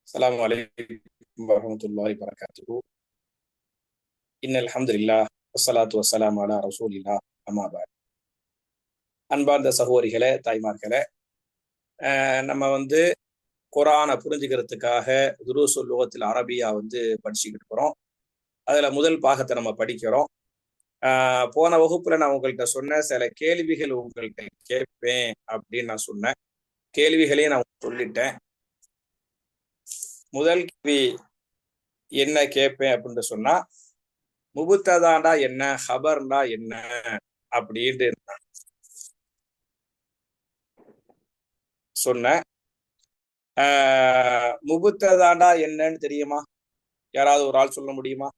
அஸ்ஸலாமு அலைக்கும் வரஹ்மத்துல்லாஹி வபரகாத்துஹு. இன்னல் ஹம்துலில்லாஹ் வஸ்ஸலாத்து வஸ்ஸலாமு அலா ரசூலில்லாஹ் அம்மா பஅத். அன்பார்ந்த சகோதரிகளே, தாய்மார்களே, நம்ம குரானை புரிஞ்சுக்கிறதுக்காக துரூசுல் லுகத்தில் அரபியா படிச்சுக்கிட்டு இருக்கிறோம். அதுல முதல் பாகத்தை நம்ம படிக்கிறோம். போன வகுப்புல நான் உங்கள்கிட்ட சொன்ன சில கேள்விகள் உங்கள்கிட்ட கேட்பேன் அப்படின்னு நான் சொன்னேன். கேள்விகளையும் நான் சொல்லிட்டேன். முதல் கேள்வி என்ன கேட்பேன் அப்படின்னு சொன்னா, முபுத்ததாண்டா என்ன, ஹபர்னா என்ன அப்படின்னு சொன்னேன். முபுத்ததாண்டா என்னன்னு தெரியுமா? யாராவது ஒரு ஆள் சொல்ல முடியுமா?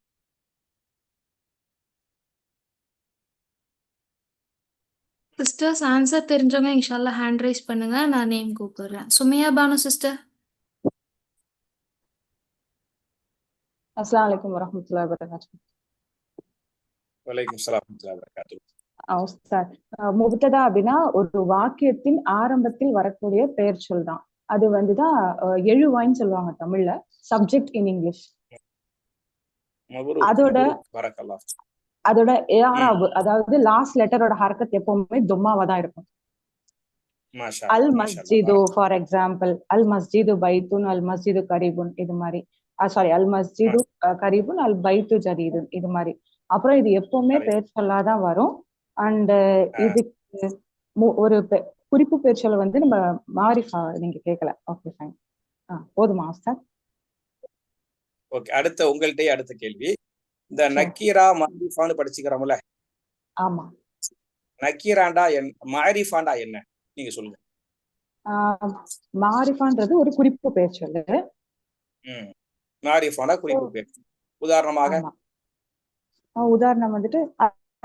சிஸ்டர்ஸ் ஆன்சர் தெரிஞ்சவங்க இன்ஷால்லா ஹேண்ட் ரைஸ் பண்ணுங்க. நான் நேம் கூப்பிடுறேன். சுமையா பானு சிஸ்டர். அஸ்ஸலாமு அலைக்கும் வரஹ்மத்துல்லாஹி வபரகாத்துஹு. வலைக்கும் ஸலாம் வரஹ்மத்துல்லாஹி வபரகாத்துஹு. உஸ்தாத், முப்ததா அப்படின்னா ஒரு வாக்கியத்தின் ஆரம்பத்தில் வரக்கூடிய பெயர் சொல் தான். அது தான் எழுவாய்ன்னு சொல்லுவாங்க தமிழ்ல, சப்ஜெக்ட் இன் இங்கிலீஷ். அதோட ஏராபு, அதாவது லாஸ்ட் லெட்டரோட ஹரக்கத் எப்பவுமே தும்மாவா தான் இருக்கும். அல் மஸ்ஜிது ஃபார் எக்ஸாம்பிள், அல் மஸ்ஜிது பைத்துன், அல் மஸ்ஜிது கரீபுன், இது மாதிரி. சாரி, அல் மஸ்ஜிது கரீபுன், அல் பைத்து ஜதீதுன், இது மாதிரி. அப்புறம் இது எப்பவுமே பெயர் சொல்லாதான் வரும். அண்ட் இதுக்கு ஒரு குறிப்பு பெயர் சொல்ல நம்ம மாரிஃபா நீங்க கேட்கல. Okay, fine. போதுமா உஸ்தாத்? ஓகே, அடுத்த கேள்வி. இந்த நக்கீரா மாரிஃபான்னு படிச்சுக்கிறோம்ல? ஆமா. நக்கீராண்டா மாரிஃபாண்டா என்ன நீங்க சொல்லுங்க. மாரிஃபான்றது ஒரு குறிப்பு பெயர் சொல்லு. மாரிஃபாண்டா குறிப்பு பெயர். உதாரணம்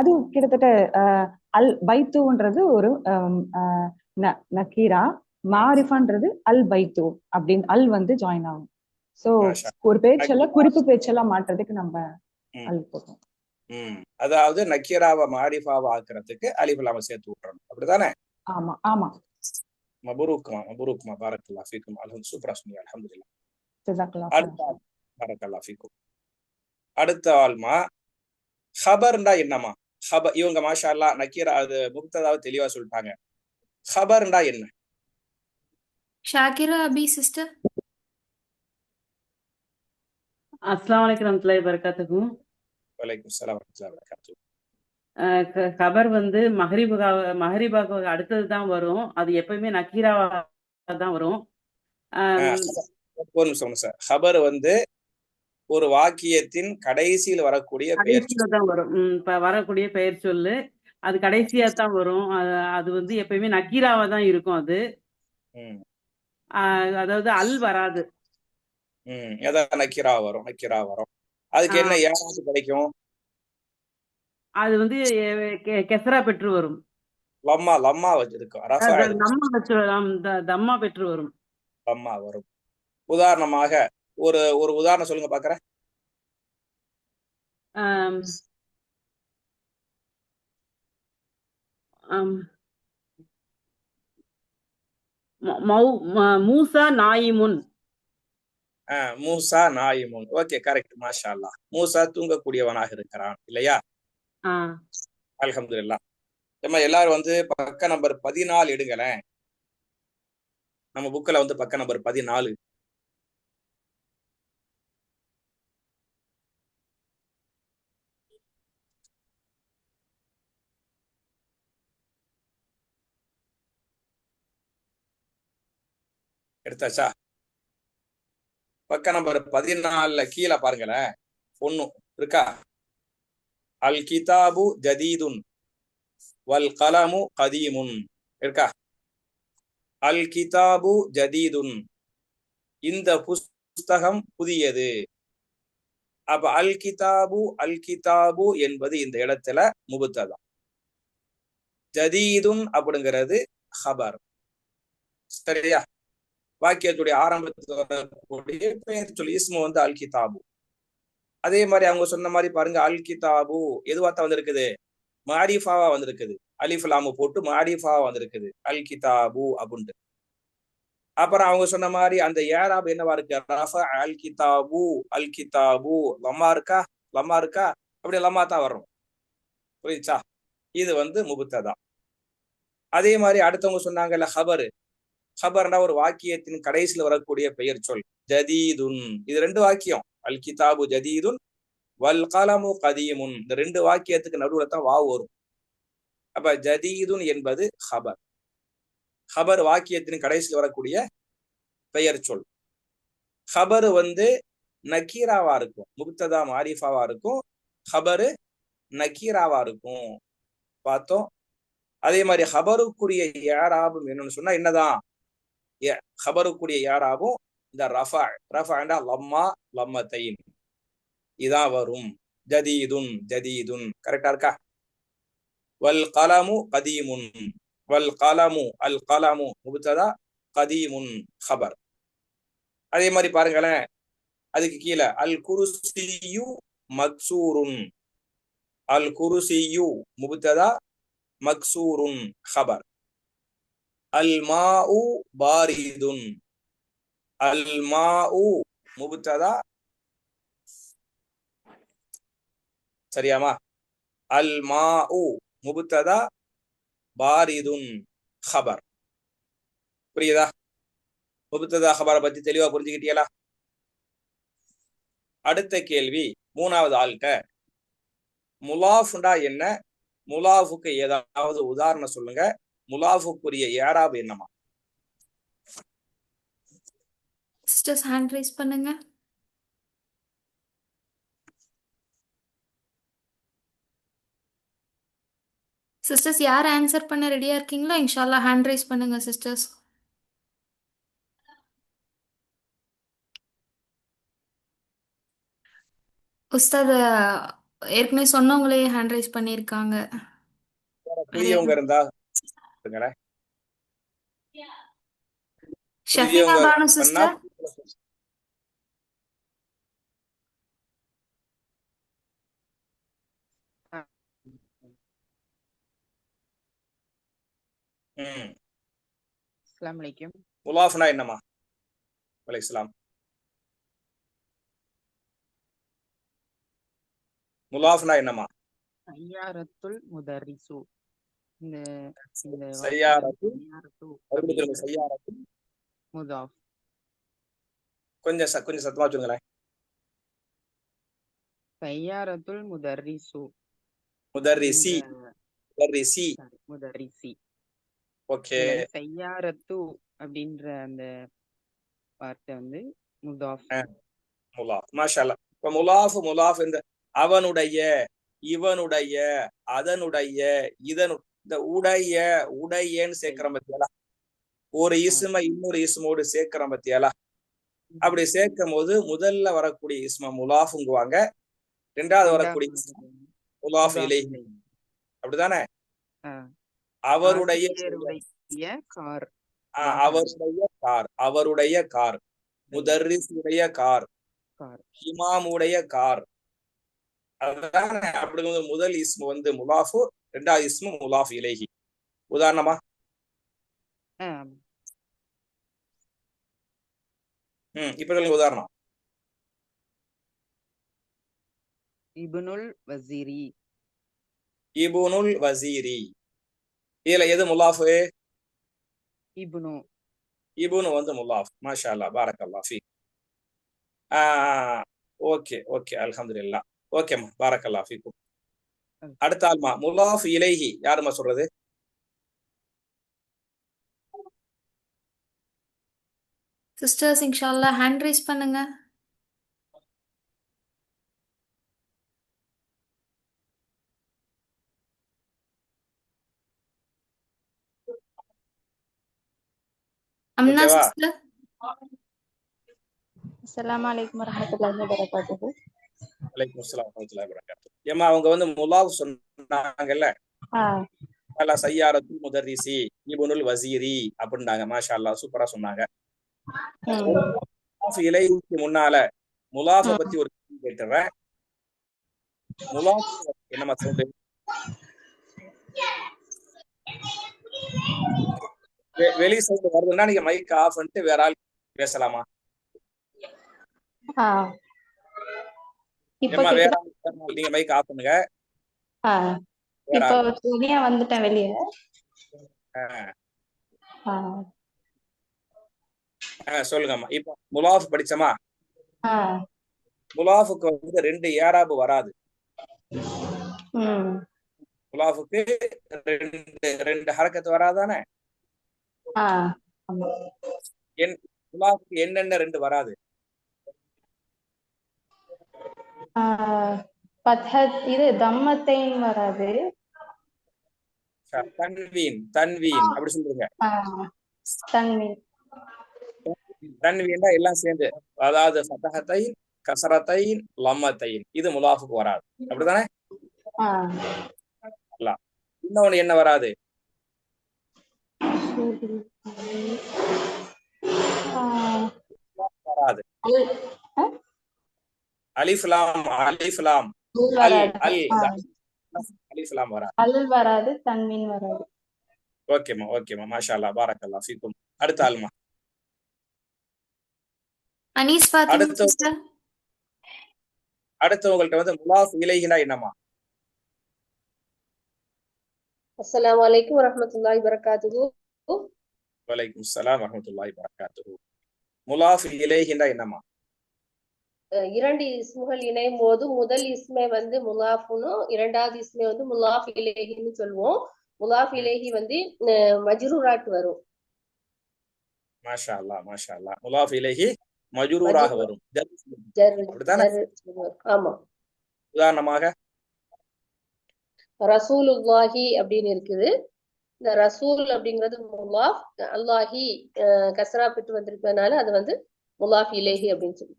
அது கிட்டத்தட்ட அல் பைத்துன்றது ஒரு நக்கீரா, மாரிஃபான்றது அல் பைத்து அப்படின்னு அல் ஜாயின் ஆகும். சோ ஒரு பேச்செல்லாம் குறிப்பு பேச்செல்லாம் மாற்றுறதுக்கு நம்ம அல் போட்டோம். அதாவது நக்கீராவை மாரிஃபாவை ஆக்குறதுக்கு அலிஃப் லாம் சேர்த்து விட்டுறோம், அப்படிதானே? ஆமா ஆமா. மபரூக்மா பாரக்கல்லாஹு ஃபீக்கும். சூப்பரா சொன்னீங்க, அல்ஹம்துலில்லாஹ். பாரக்கல்லாஹு ஃபீக்கும். அடுத்த ஆல்மா ஹபர்ண்டா என்னமா? இவங்க மாஷா அல்லாஹ் நக்கீரா அது முப்ததாவை தெளிவா சொல்லிட்டாங்க. ஹபர்ண்டா என்ன? ஷாக்கிரா அபி சிஸ்டர். அஸ்ஸலாமு அலைக்கும் வரஹ்மத்துல்லாஹி வபரகாத்துஹு. வலைக்கும் ஸலாம் வரஹ்மத்துல்லாஹி வபரகாத்துஹு. கபர் மஹரிபாக்கு அடுத்தது தான் வரும். அது எப்பவுமே நக்கீராவா தான் வரும். ஒரு நிமிஷம் சார். ஹபர் ஒரு வாக்கியத்தின் கடைசியில் வரக்கூடிய பெயர் தான் வரும். இப்ப வரக்கூடிய பெயர் சொல்லு அது கடைசியா தான் வரும். அது எப்பயுமே நக்கீராவா தான் இருக்கும். அது அதாவது அல் வராது. நக்கீரா வரும். அதுக்கு என்ன ஏதாவது கிடைக்கும்? அது கெசரா பெற்று வரும். லம்மா வச்சிருக்கும். தம்மா பெற்று வரும். லம்மா வரும். உதாரணமாக ஒரு உதாரணம் சொல்லுங்க பாக்குறேன். மூசா நாயிமுன். மூசா நாயிமுன். Okay, correct. மாஷா அல்லாஹ். மூசா தூங்கக்கூடியவனாக இருக்கிறான், இல்லையா? அல்ஹம்துலில்லாஹ். நம்ம எல்லாரும் பக்க நம்பர் 14 எடுங்களேன். நம்ம புக்ல பக்க நம்பர் 14. எடுத்தாச்சா? பக்க நம்பர் 14 கீழே பாருங்களேன், ஒண்ணு இருக்கா? அல் கிதாபு ஜதீதுன் வல் கலமு கதீமுன் இருக்கா? அல் கிதாபு ஜதீதுன், இந்த புஸ்தகம் புதியது. அப்ப அல் கிதாபு என்பது இந்த இடத்துல முபுத்ததா. ஜதீதுன் அப்படிங்கிறது ஹபர். சரியா? வாக்கியத்துடைய ஆரம்பத்தில் வரக்கூடிய பெயர் சொல்லி இஸ்மு அல் கிதாபு. அதே மாதிரி அவங்க சொன்ன மாதிரி பாருங்க, அல் கிதாபு எதுவாத்தான் வந்திருக்குது? மாரிஃபாவா வந்திருக்குது. அலிஃப் லாம் போட்டு மாரிஃபாவா வந்திருக்குது, அல் கிதாபு அப்படின்ட்டு. அப்புறம் அவங்க சொன்ன மாதிரி அந்த ஏராப் என்னவா இருக்கு? ரஃப அல் கிதாபு, அல் கிதாபு லம்மா இருக்கா, லம்மா இருக்கா, அப்படி லம்மா தான் வரும். புரியுச்சா? இது வந்து முபுத்ததா. அதே மாதிரி அடுத்தவங்க சொன்னாங்கல்ல ஹபரு. ஹபர்னா ஒரு வாக்கியத்தின் கடைசியில் வரக்கூடிய பெயர் சொல். ஜதீதுன், இது 2 வாக்கியம். அல் கிதாபு ஜதீதுன் வல் கலமு கதீமுன், இந்த 2 வாக்கியத்துக்கு நடுவுல தான் வாவ் வரும். அப்ப ஜதீதுன் என்பது ஹபர். ஹபர் வாக்கியத்தின் கடைசியில் வரக்கூடிய பெயர் சொல். ஹபரு வந்து நக்கீராவா இருக்கும், முப்ததா மாரிஃபாவா இருக்கும். ஹபரு நக்கீராவா இருக்கும் பார்த்தோம். அதே மாதிரி ஹபருக்குரிய யாராபும் என்னன்னு சொன்னா என்னதான்? ஹபருக்குரிய யாராபும் இந்த ரஃபா, ரஃபாண்டா லம்மா லம்மத்தைன் இதான் வரும். ஜதீதுன், ஜதீதுன் கரெக்டா இருக்கா? வல் கலமு கதீமுன், வல் கலமு அல் கலமு முப்ததா, கதீமுன் ஹபர். அதே மாதிரி பாருங்களேன், அதுக்கு கீழே அல் குருசியு மக்சூருன், அல் குருசியு முப்ததா மக்சூருன் ஹபர். அல் மாஉ பாரிதுன், அல் மாஉ முப்ததா, சரியாமா? அல் மாஉ முப்ததா பாரிதுன் ஹபர். புரியுதா? முப்ததா ஹபரை பத்தி தெளிவா புரிஞ்சுக்கிட்டீங்களா? அடுத்த கேள்வி, 3வது ஆள்கிட்ட முலாஃப்டா என்ன, முலாஃபுக்கு ஏதாவது உதாரணம் சொல்லுங்க, முலாஃபுக்குரிய ஏராப் என்னமா? சிஸ்டர்ஸ் ஹேண்ட் ரைஸ் பண்ணுங்க. சிஸ்டர்ஸ் யார் ஆன்சர் பண்ண ரெடியா இருக்கீங்களோ இன்ஷால்லா ஹேண்ட் ரைஸ் பண்ணுங்க சிஸ்டர்ஸ். உஸ்தாத் ஏற்கனவே சொன்னவங்களே ஹேண்ட் ரைஸ் பண்ணியிருக்காங்க. புரியவங்க இருந்தா ஷஃபினா பானு பண்ணா சிஸ்டர். அஸ்ஸலாமு அலைக்கும். முலாஃப்னா என்னமா? வலைஸ்லாம். முலாஃப்னா என்னமா? சய்யாரத்துல் முதர்ரிசு. இந்த சய்யாரத்து சய்யாரத்து முதாஃப். கொஞ்சம் சத்தமா சொல்லுங்களேன். சய்யாரத்துல் முதர்ரிசு, முதர்ரிசி, முதர்ரிசி. முதர்ரிசி. ஓகே. சய்யாரத்து அப்படின்ற அந்த வார்த்தை வந்து முதாஃப். முலாஃப். மாஷாஅல்லாஹ். இப்ப முலாஃப், முலாஃப் இந்த அவனுடைய, இவனுடைய, அதனுடைய, இதனு, இந்த உடைய, உடையன்னு சேர்க்கிறோம் பத்தியாலா, ஒரு இஸ்ம இன்னொரு இஸ்மோடு சேர்க்கிறோம் பத்தியாலா. அப்படி சேர்க்கும் போது முதல்ல வரக்கூடிய இஸ்ம முலாஃபுங்குவாங்க, 2வது வரக்கூடிய முலாஃப் இலைஹி. அப்படிதானே? அவருடைய கார், அவருடைய கார், அவருடைய கார், முதர்ரிஸுடைய கார், இமாமுடைய கார். அதுதானே? அப்படி முதல் இஸ்மு வந்து முலாஃபு, 2வது இஸ்மு முலாஃப் இலைஹி. உதாரணமா? இப்ப சொல்லுங்க உதாரணம். இப்னுல் வஸீரி, இப்னுல் வஸீரி. இதுல எது முலாஃபு? இப்னு. இப்னு வந்து முலாஃப். மாஷா அல்லாஹ், பாரக்கல்லாஹ் ஃபீக். ஓகே ஓகே, அல்ஹம்துலில்லாஹ். ஓகேம்மா, பாரக்கல்லாஹ் ஃபீக்கும். அடுத்த ஆள்மா முலாஃப் இலைஹி யாருமா சொல்றது? சிஸ்டர்ஸ் இன்ஷால்லா ஹேண்ட் ரைஸ் பண்ணுங்க. அம்னா சிஸ்டர். அஸ்ஸலாமு அலைக்கும் வரஹ்மத்துல்லாஹி வபரகாத்துஹு. வலைக்கும் அஸ்ஸலாம் வரஹ்மத்துல்லாஹி வபரகாத்துஹு. ஏமா அவங்க வந்து முலாஃப் சொன்னாங்கல்ல, அல்லாஹ் சய்யாரத்து முதர்ரிசி இப்னுல் வஸீரி அப்படின்னாங்க. மாஷா அல்லாஹ், சூப்பரா சொன்னாங்க. முலாஃப் இலைஹிக்கு முன்னால முலாஃப பத்தி ஒரு கேள்வி கேட்டுறேன். முலாஃப் என்னமா சவுண்ட்? வெளி சவுண்ட் வருதுன்னா நீங்க மைக் ஆஃப் பண்ணிட்டு வேற ஆள் பேசலாமா? இப்போ ஏமா வேற கேக்குதா? ஆள் நீங்க மைக் ஆஃப் பண்ணுங்க. வேற இப்போ ஆள். தனியா வந்துட்டேன் வெளியே. சொல்லுங்கம்மா. இப்போ முலாஃப் படிச்சோமா? முலாஃபுக்கு வந்து 2 ஏராபு வராது. முலாஃபுக்கு 2 ஹரக்கத்து வராதானே? முலாஃபுக்கு என்னென்ன 2 வராது? இது தம்மத்தைன் வராது. தன்வீன் தன்வீன் அப்படி சொல்றீங்க. தன்வீன்னா எல்லாம் சேர்ந்து, அதாவது ஃபதஹத்தைன் கஸரத்தைன் லம்மத்தைன், இது முலாஃபுக்கு வராது. அப்படிதானே? இன்னொன்னு என்ன வராது? வராது. அலிஃப் லாம் அலிஃப் லாம் அல் அல் அலிஃப் லாம் வராது. அல் வராது, தன்வீன் வராது. ஓகேமா ஓகேமா, மாஷா அல்லாஹ், பாரக்கல்லாஹ் ஃபீக்கும். அடுத்த ஆல்மா. அனீஸ் ஃபாத்திமா சிஸ்டர். அடுத்தவங்கள்ட்ட வந்து முலாஃப் இலைஹினா என்னமா? அஸ்ஸலாமு அலைக்கும் வரஹ்மத்துல்லாஹி வபரகாத்துஹு. வலைக்கும் ஸலாம் வரஹ்மத்துல்லாஹி வபரகாத்துஹு. முலாஃப் இலைஹினா என்னமா? 2 இஸ்முகள் இணையும் போது முதல் இஸ்மை வந்து முலாஃப்னு, இரண்டாவது இஸ்மை வந்து முலாஃப் இலைஹின்னு சொல்லுவோம். முலாஃப் இலைஹி வந்து மஜ்ரூராட் வரும். மாஷா அல்லாஹ் மாஷா அல்லாஹ். முலாஃப் இலைஹி மஜ்ரூராக வரும். ஆமா. உதாரணமாக ரசூலுல்லாஹி அப்படின்னு இருக்குது. இந்த ரசூல் அப்படிங்கிறது முலாஃப், அல்லாஹி கஸ்ரா பெற்று வந்திருக்கிறதுனால அது வந்து முலாஃப் இலைஹி அப்படின்னு சொல்லி.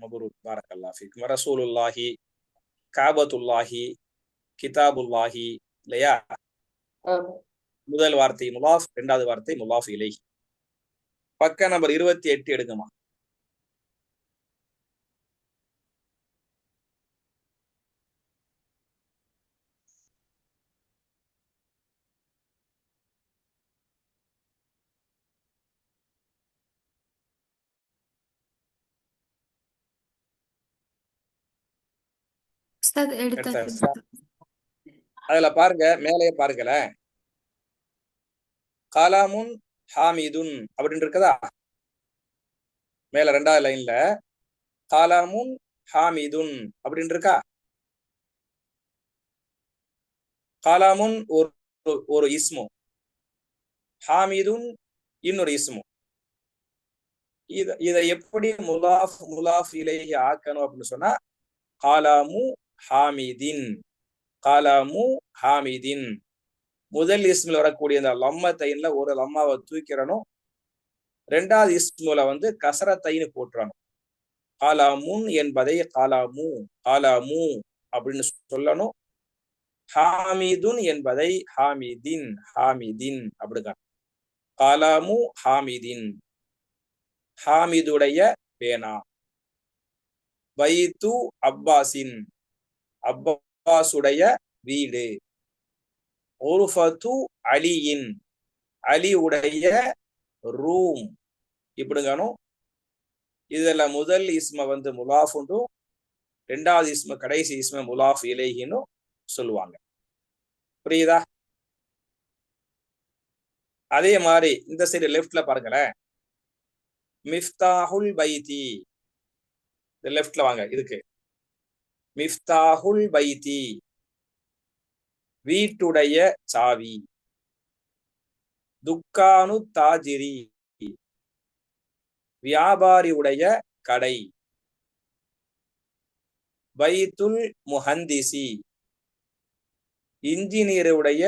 மபரூக், பாரக்கல்லாஹ் ஃபீக்கும். ரசூலுல்லாஹி, காபத்துல்லாஹி, கிதாபுல்லாஹி, இல்லையா? முதல் வார்த்தை முலாஃப், இரண்டாவது வார்த்தை முலாஃப் இலைஹி. பக்க நம்பர் 28 எடுங்கம்மா. அதுல பாருங்க, மேலேயே பாருங்களேன். காலாமுன் ஹாமிதுன் அப்படின்னு இருக்குதா? மேல 2வது லைன்ல காலாமுன் ஹாமிதுன் அப்படின்னு இருக்கா? காலாமுன் ஒரு இஸ்மு, ஹாமிதுன் இன்னொரு இஸ்மு. இதை எப்படி முலாஃப் இலைஹி ஆக்கணும் அப்படின்னு சொன்னா, காலாமு ஹாமிதின், காலாமு ஹாமிதின். முதல் இஸ்மில் வரக்கூடிய இந்த லம்மத்தைன்ல ஒரு லம்மாவை தூக்கிறணும். 2வது இஸ்முல வந்து கசரத்தைன்னு போட்டுறணும். காலாமுன் என்பதை காலாமு காலாமு அப்படின்னு சொல்லணும். ஹாமிதுன் என்பதை ஹாமிதின் ஹாமிதின் அப்படிங்க. காலாமு ஹாமிதின், ஹாமிதுடைய பேனா. பைத்து அப்பாசின், அப்பாசுடைய வீடு. உர்ஃபத்து அலியின், அலி உடைய ரூம். இப்படிங்கணும். இதுல முதல் இஸ்ம வந்து முலாஃபுன்னும், 2வது இஸ்ம கடைசி இஸ்ம முலாஃப் இலைஹின்னு சொல்லுவாங்க. புரியுதா? அதே மாதிரி இந்த சைடு லெஃப்ட்ல பாருங்களேன். மிஃப்தாஹுல் பைத்தி, லெஃப்ட்ல வாங்க. இதுக்கு மிஃப்தாஹுல் பைத்தி, வீட்டுடைய சாவி. துக்கானு தாஜிரி, வியாபாரி உடைய கடை. பைத்துல் முஹந்திசி, இன்ஜினியருடைய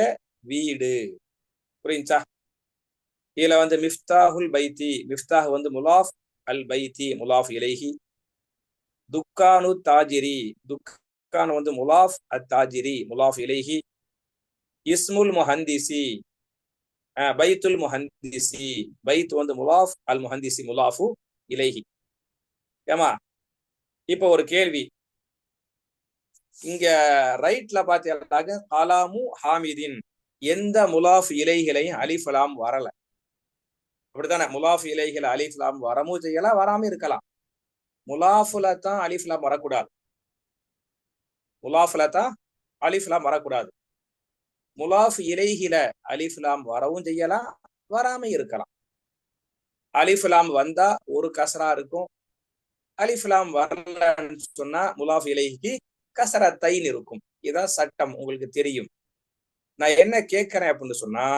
வீடு. புரியுச்சா? இதுல வந்து மிஃப்தாஹுல் பைத்தி, மிஃப்தாஹ் வந்து முலாஃப், அல் பைத்தி முலாஃப் இலைஹி. துக்கானு தாஜிரி, துக்கான் வந்து முலாஃப், அத் தாஜிரி முலாஃப் இலைஹி. இஸ்முல் முஹந்திசி, பைத்துல் முஹந்திசி, பைத் வந்து முலாஃப், அல் முஹந்திசி முலாஃபு இலைஹி. ஏமா இப்ப ஒரு கேள்வி. இங்க ரைட்ல பாத்தீங்கன்னா காலாமு ஹாமிதின், எந்த முலாஃப் இலைகளையும் அலிஃப் லாம் வரல. அப்படித்தானே? முலாஃப் இலைஹில அலிஃப் லாம் வரமும் செய்யலாம், வராம இருக்கலாம். முலாஃபுல தான் அலிஃப் லாம் வரக்கூடாது. முலாஃபுல தான் அலிஃப் லாம் வரக்கூடாது. முலாஃப் இலைஹில அலிஃப் லாம் வரவும் செய்யலாம், வராம இருக்கலாம். அலிஃப் லாம் வந்தா ஒரு கஸ்ரா இருக்கும். அலிஃப் லாம் வரலன்னு சொன்னா முலாஃப் இலைஹிக்கு கஸ்ரத்தைன் இருக்கும். இதான் சட்டம், உங்களுக்கு தெரியும். நான் என்ன கேட்கிறேன் அப்படின்னு சொன்னா,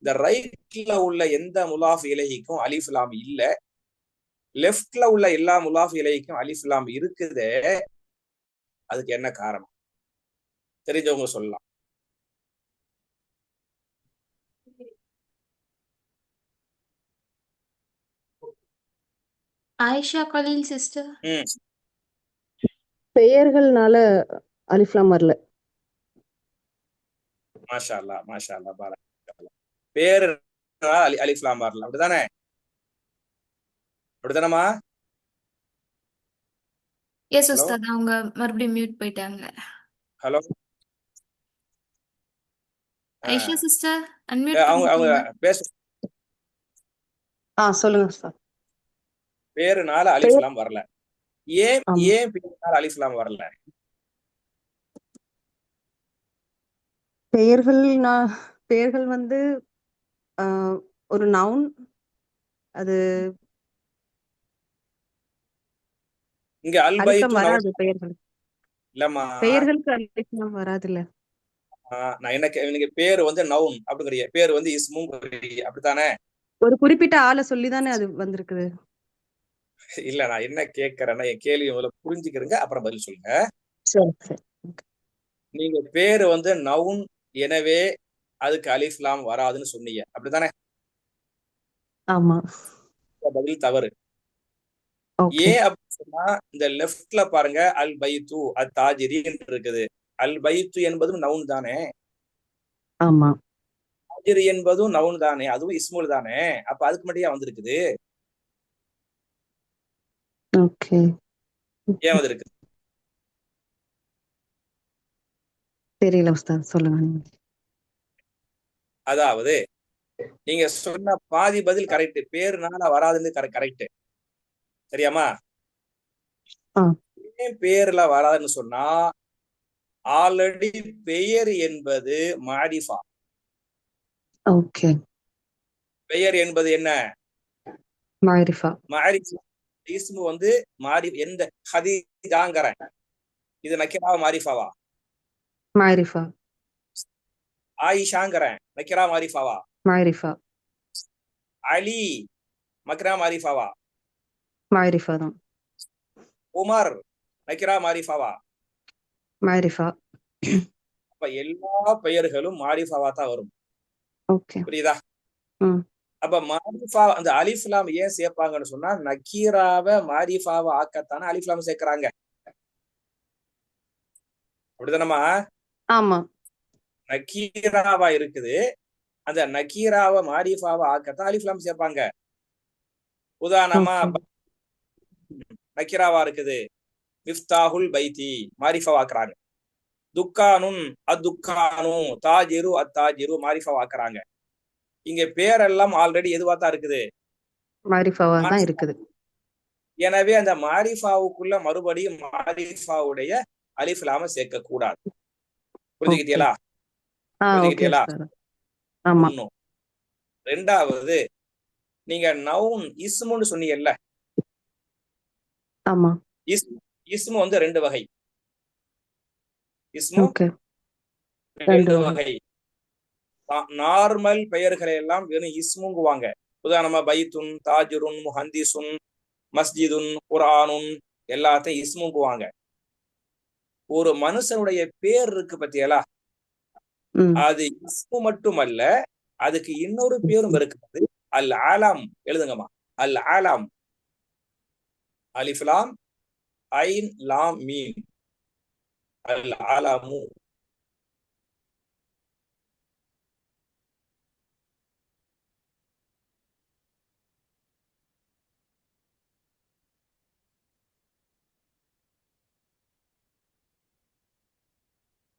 இந்த ரைட்ல உள்ள எந்த முலாஃப் இலைஹிக்கும் அலிஃப் லாம் இல்ல, லெஃப்ட்ல உள்ள எல்லா முலாஃப் இலைஹிக்கும் அலிஃப் லாம் இருக்குது. அதுக்கு என்ன காரணம்? தெரிஞ்சவங்க சொல்லலாம். ஆயிஷா கலீல் சிஸ்டர். பெயர்கள்னால அலிஃப்லாம் வரல. மாஷா அல்லாஹ், மாஷா அல்லாஹ், பாரக். பேரு அலிஃப் லாம் வரல, அப்படிதானே? அப்படிதானமா? எஸ் உஸ்தாத், அவங்க மறுபடியும் மியூட் போயிட்டாங்க. ஹலோ, ஐஷா சிஸ்டர் அன்மியூட் அவங்க பண்ணிருக்கீங்க. பேச சொல்லுங்க சார். பேருனால அலிஃப் லாம் வரல. ஏன் பேருனால அலிஃப் லாம் வரல? பெயர்கள் வந்து ஒரு நவுன், அது இங்க அல் அலிஃப்லாம் பைத்து வராது. பெயர்கள் இல்லம்மா, பெயர்களுக்கு அலிஃப்லாம் வராதுல்ல. நான் என்ன எனக்கு பேரு வந்து நவுன் அப்படிங்கிறிய, பேரு வந்து இஸ்மும் அப்படித்தானே? ஒரு குறிப்பிட்ட ஆளை சொல்லிதானே அது வந்திருக்குது. இல்ல, நான் என்ன கேட்கிறேன்னா, என் கேள்வி முதல்ல புரிஞ்சுக்கிறேங்க, அப்புறம் பதில் சொல்லுங்க. சரி சரி. நீங்க பேரு வந்து நவுன், எனவே அதுக்கு அலிஃப் லாம் வராதுன்னு சொன்னீங்க, அப்படித்தானே? ஆமா. பதில் தவறு. ஏன் அப்படின்னு சொன்னா, இந்த லெஃப்ட்ல பாருங்க, அல் பைத்து அத் தாஜிரின்னு இருக்குது. அல் பைத்து என்பதும் நவுன் தானே? ஆமா. தாஜிரி என்பதும் நவுன் தானே? அதுவும் இஸ்முல் தானே? அப்ப அதுக்கு மட்டும் வந்திருக்குது. ஓகே. ஏன் வந்திருக்கு? தெரியல உஸ்தாத், சொல்லுங்க. அதாவது நீங்க சொன்ன பாதி பதில் கரெக்ட். பேருனால வராதுன்னு கரெக்ட், சரியாமா? ஏன் பேர்ல வராதுன்னு சொன்னா, ஆல்ரெடி பெயர் என்பது மாரிஃபா. ஓகே. பெயர் என்பது என்ன? மாரிஃபா. மாரிஃபா. இஸ்மு வந்து எந்த ஹதீஜாங்கறேன், இது நக்கிரா மாரிஃபாவா? மாரிஃபா. ஆயிஷாங்கறேன், நக்கிரா மாரிஃபாவா? மாரிஃபா. அலி மக்ரா மாரிஃபாவா? மாரிஃபா தான். உமர் நக்கிரா மாரிஃபாவா? மாரிஃபா. அப்ப எல்லா பெயர்களும் மாரிஃபாவா தான் வரும். ஓகே. புரியுதா? அப்ப மாரிஃபா அந்த அலிஃப் லாம் ஏன் சேர்ப்பாங்கன்னு சொன்னா, நக்கீராவை மாரிஃபாவை ஆக்கத்தானே அலிஃப் லாம் சேர்க்கிறாங்க, அப்படிதானமா? ஆமா. நக்கீராவா இருக்குது, அந்த நக்கீராவை மாரிஃபாவை ஆக்கத்தான் அலிஃப் லாம் சேர்ப்பாங்க. உதாரணமா நக்கீராவா இருக்குது, மிஃப்தாஹுல் பைத்தி மாரிஃபா ஆக்குறாங்க. துக்கானுன் அத்துக்கானு, தாஜிரு அத்தாஜிரு மாரிஃபா ஆக்குறாங்க. இங்க பேரெல்லாம் ஆல்ரெடி எதுவா தான் இருக்குது, மாரிஃபாவா தான் இருக்குது. எனவே அந்த மாரிஃபாவுக்குள்ள மறுபடியும் மாரிஃபாவுடைய அலிஃப் லாம சேர்க்க கூடாது. புரிஞ்சுக்கிட்டீங்களா? புரிஞ்சுக்கிட்டீங்களா? ஆமா. ரெண்டாவது, நீங்க நவுன் இஸ்முன்னு சொன்னீங்கல்ல. ஆமா. இஸ்மு வந்து ரெண்டு வகை. இஸ்மு ரெண்டு வகை. நார்மல் பெயர்களை எல்லாம் வெறும் இஸ்முங்குவாங்க. உதாரணமா பைத்துன், தாஜுருன், முஹந்திசுன், மஸ்ஜிதுன், குர்ஆனுன் எல்லாத்தையும் இஸ்முங்குவாங்க. ஒரு மனுஷனுடைய பேர் இருக்கு பத்தியலா, அது இஸ்மு மட்டுமல்ல, அதுக்கு இன்னொரு பேரும் இருக்குது. அல் ஆலாம். எழுதுங்கம்மா, அல் ஆலாம். அலிஃப் லாம் ஐன் லாம் மீம், அல் ஆலாமு.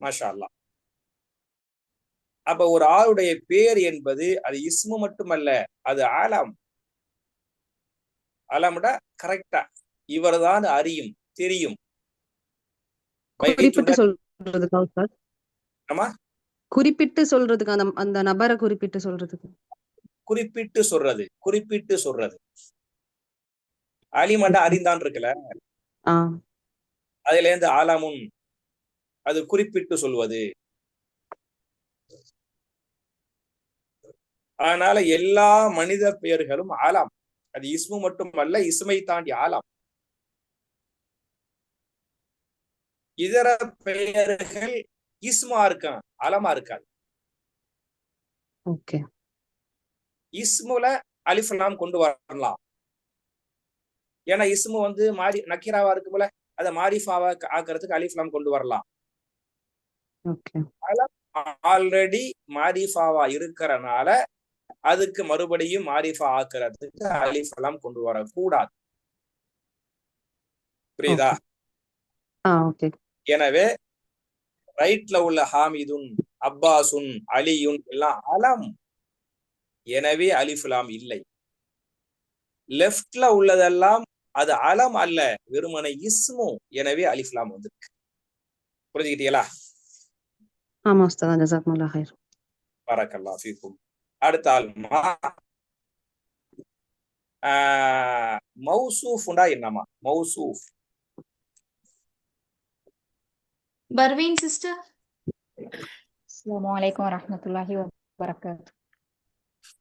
மாஷா அல்லாஹ். அப்ப ஒரு ஆளுடைய பேர் என்பது அது இஸ்மு மட்டுமல்ல, அது ஆலம். ஆலம்டா கரெக்டா இவர்தான் அறியும் தெரியும். குறிப்பிட்டு சொல்றதுக்கா உஸ்தாத்? ஆமா, குறிப்பிட்டு சொல்றதுக்கு அந்த நபரை குறிப்பிட்டு சொல்றதுக்கு. குறிப்பிட்டு சொல்றது அலிமண்டா அறிந்தான் இருக்குல்ல, அதுல இருந்து ஆலமுன் அது குறிப்பிட்டு சொல்வது. அதனால எல்லா மனித பெயர்களும் ஆலாம். அது இஸ்மு மட்டும் அல்ல, இஸ்மை தாண்டி ஆலாம். இதர பெயர்கள் இஸ்மா இருக்கான், அலமா இருக்காது. இஸ்முல அலிஃப்லாம் கொண்டு வரலாம். ஏன்னா இஸ்மு வந்து மாறி நக்கீராவா இருக்கு போல, அதை மாரிஃபாவா ஆக்குறதுக்கு அலிஃப்லாம் கொண்டு வரலாம். ஆல்ரெடி மாரிஃபாவா இருக்கிறனால அதுக்கு மறுபடியும் மாரிஃபா ஆக்குறதுக்கு அலிஃப்லாம் கொண்டு வரக்கூடாது. புரியுதா? எனவே ரைட்ல உள்ள ஹாமிதுன், அப்பாசுன், அலியுன் எல்லாம் அலம். எனவே அலிஃப்லாம் இல்லை. லெஃப்ட்ல உள்ளதெல்லாம் அது அலம் அல்ல, வெறுமனை இஸ்மு. எனவே அலிஃப்லாம் வந்திருக்கு. புரிஞ்சுக்கிட்டீங்களா? ஆமா உஸ்தாத், ஜஸாக்குமுல்லாஹ் கைர். பரக்கல்லாஹு ஃபீக்கும். அடுத்த ஆல்மா மௌசூஃப்னா என்னமா? மௌசூஃப். பர்வீன் சிஸ்டர். அஸ்ஸலாமு அலைக்கும் வரஹ்மத்துல்லாஹி வபரகாத்துஹு.